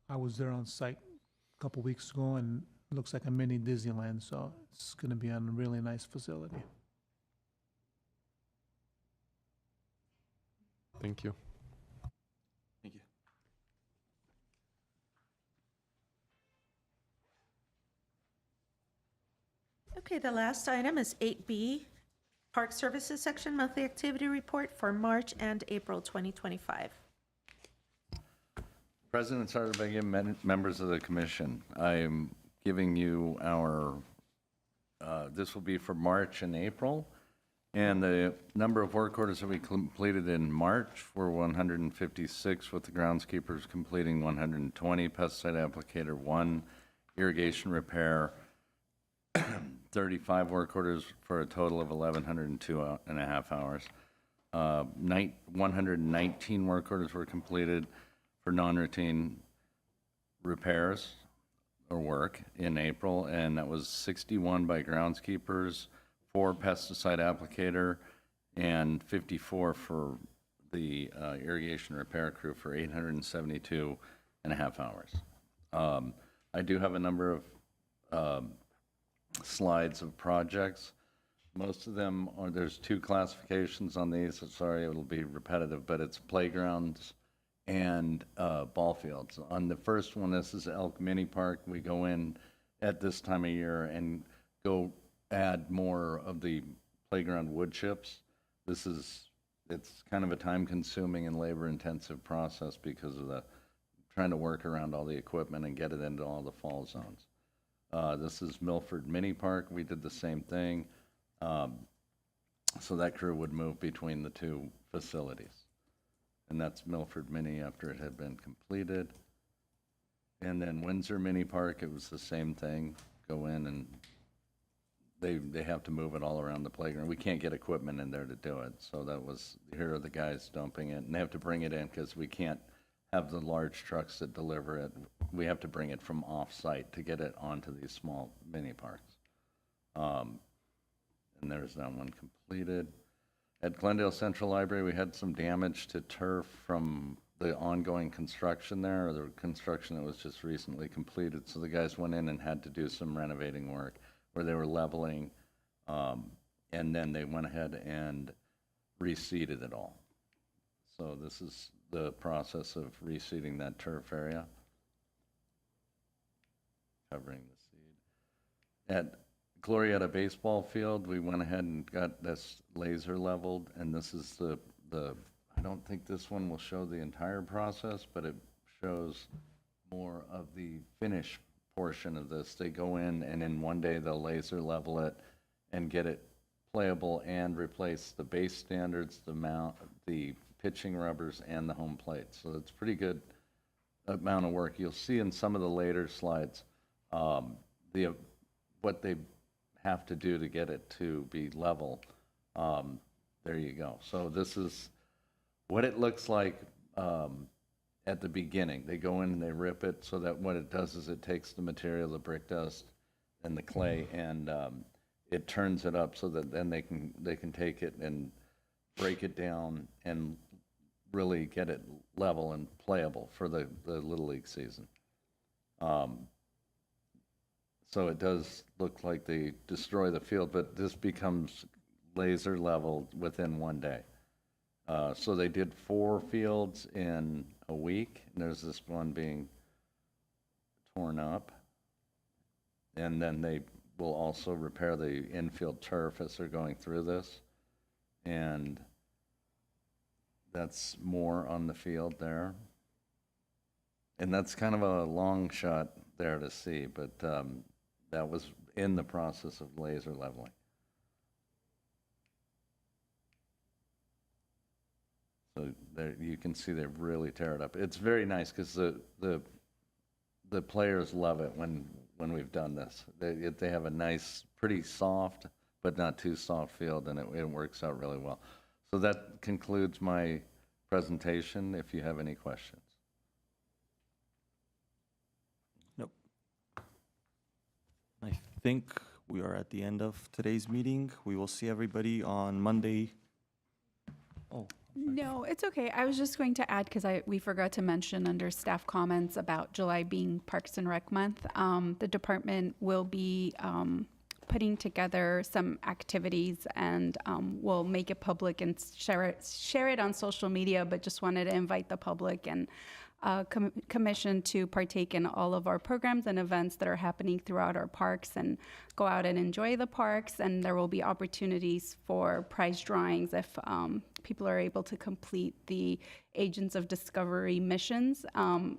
I was there on site a couple weeks ago, and it looks like a mini Disneyland, so it's going to be a really nice facility. Thank you. Thank you. Okay, the last item is 8B, Park Services Section Monthly Activity Report for March and April 2025. President Sardabagian, members of the commission, I am giving you our, this will be for March and April, and the number of work orders that we completed in March were 156, with the groundskeepers completing 120, pesticide applicator 1, irrigation repair 35 work orders for a total of 1,102 and a half hours. 119 work orders were completed for non-routine repairs, work in April, and that was 61 by groundskeepers, 4 pesticide applicator, and 54 for the irrigation repair crew for 872 and a half hours. I do have a number of slides of projects. Most of them are, there's 2 classifications on these. Sorry, it'll be repetitive, but it's playgrounds and ball fields. On the first one, this is Elk Mini Park. We go in at this time of year and go add more of the playground wood chips. It's kind of a time-consuming and labor-intensive process because of trying to work around all the equipment and get it into all the fall zones. This is Milford Mini Park. We did the same thing. So that crew would move between the 2 facilities. And that's Milford Mini after it had been completed. And then Windsor Mini Park, it was the same thing. Go in and they have to move it all around the playground. We can't get equipment in there to do it. So here are the guys dumping it. And they have to bring it in because we can't have the large trucks that deliver it. We have to bring it from off-site to get it onto these small mini parks. And there's that one completed. At Glendale Central Library, we had some damage to turf from the ongoing construction there, or the construction that was just recently completed. So the guys went in and had to do some renovating work where they were leveling, and then they went ahead and reseeded it all. So this is the process of reseeding that turf area, covering the seed. At Glorieta Baseball Field, we went ahead and got this laser leveled, and this is I don't think this one will show the entire process, but it shows more of the finish portion of this. They go in, and in one day they'll laser level it and get it playable and replace the base standards, the mount, the pitching rubbers, and the home plate. So it's pretty good amount of work. You'll see in some of the later slides what they have to do to get it to be level. There you go. So this is what it looks like at the beginning. They go in and they rip it, so that what it does is it takes the material, the brick dust and the clay, and it turns it up so that then they can take it and break it down and really get it level and playable for the Little League season. So it does look like they destroy the field, but this becomes laser leveled within one day. So they did 4 fields in a week, and there's this one being torn up. And then they will also repair the infield turf as they're going through this. And that's more on the field there. And that's kind of a long shot there to see, but that was in the process of laser leveling. So there you can see they really tear it up. It's very nice because the players love it when we've done this. They have a nice, pretty soft, but not too soft field, and it works out really well. So that concludes my presentation, if you have any questions. Nope. I think we are at the end of today's meeting. We will see everybody on Monday. Oh. No, it's okay. I was just going to add, because we forgot to mention under staff comments about July being Parks and Rec Month. The department will be putting together some activities, and we'll make it public and share it on social media, but just wanted to invite the public and commission to partake in all of our programs and events that are happening throughout our parks, and go out and enjoy the parks. And there will be opportunities for prize drawings if people are able to complete the Agents of Discovery missions.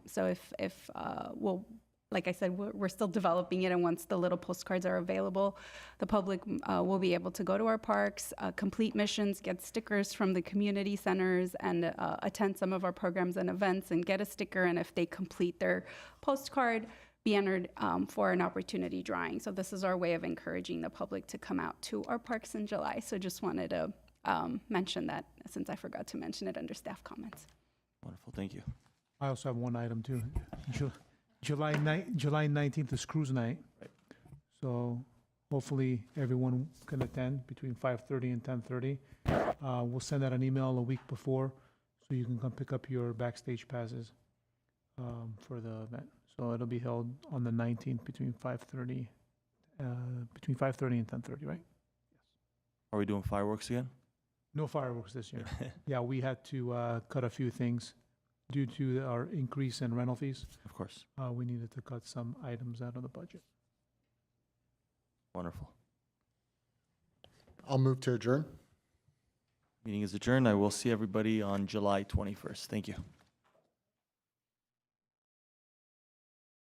So if we'll, like I said, we're still developing it, and once the little postcards are available, the public will be able to go to our parks, complete missions, get stickers from the community centers, and attend some of our programs and events and get a sticker. And if they complete their postcard, be entered for an opportunity drawing. So this is our way of encouraging the public to come out to our parks in July. So just wanted to mention that, since I forgot to mention it under staff comments. Wonderful, thank you. I also have one item too. July 19th is cruise night. So hopefully everyone can attend between 5:30 and 10:30. We'll send out an email a week before so you can come pick up your backstage passes for the event. So it'll be held on the 19th between 5:30 and 10:30, right? Are we doing fireworks again? No fireworks this year. Yeah, we had to cut a few things due to our increase in rental fees. Of course. We needed to cut some items out of the budget. Wonderful. I'll move to adjourn. Meeting is adjourned. I will see everybody on July 21st. Thank you.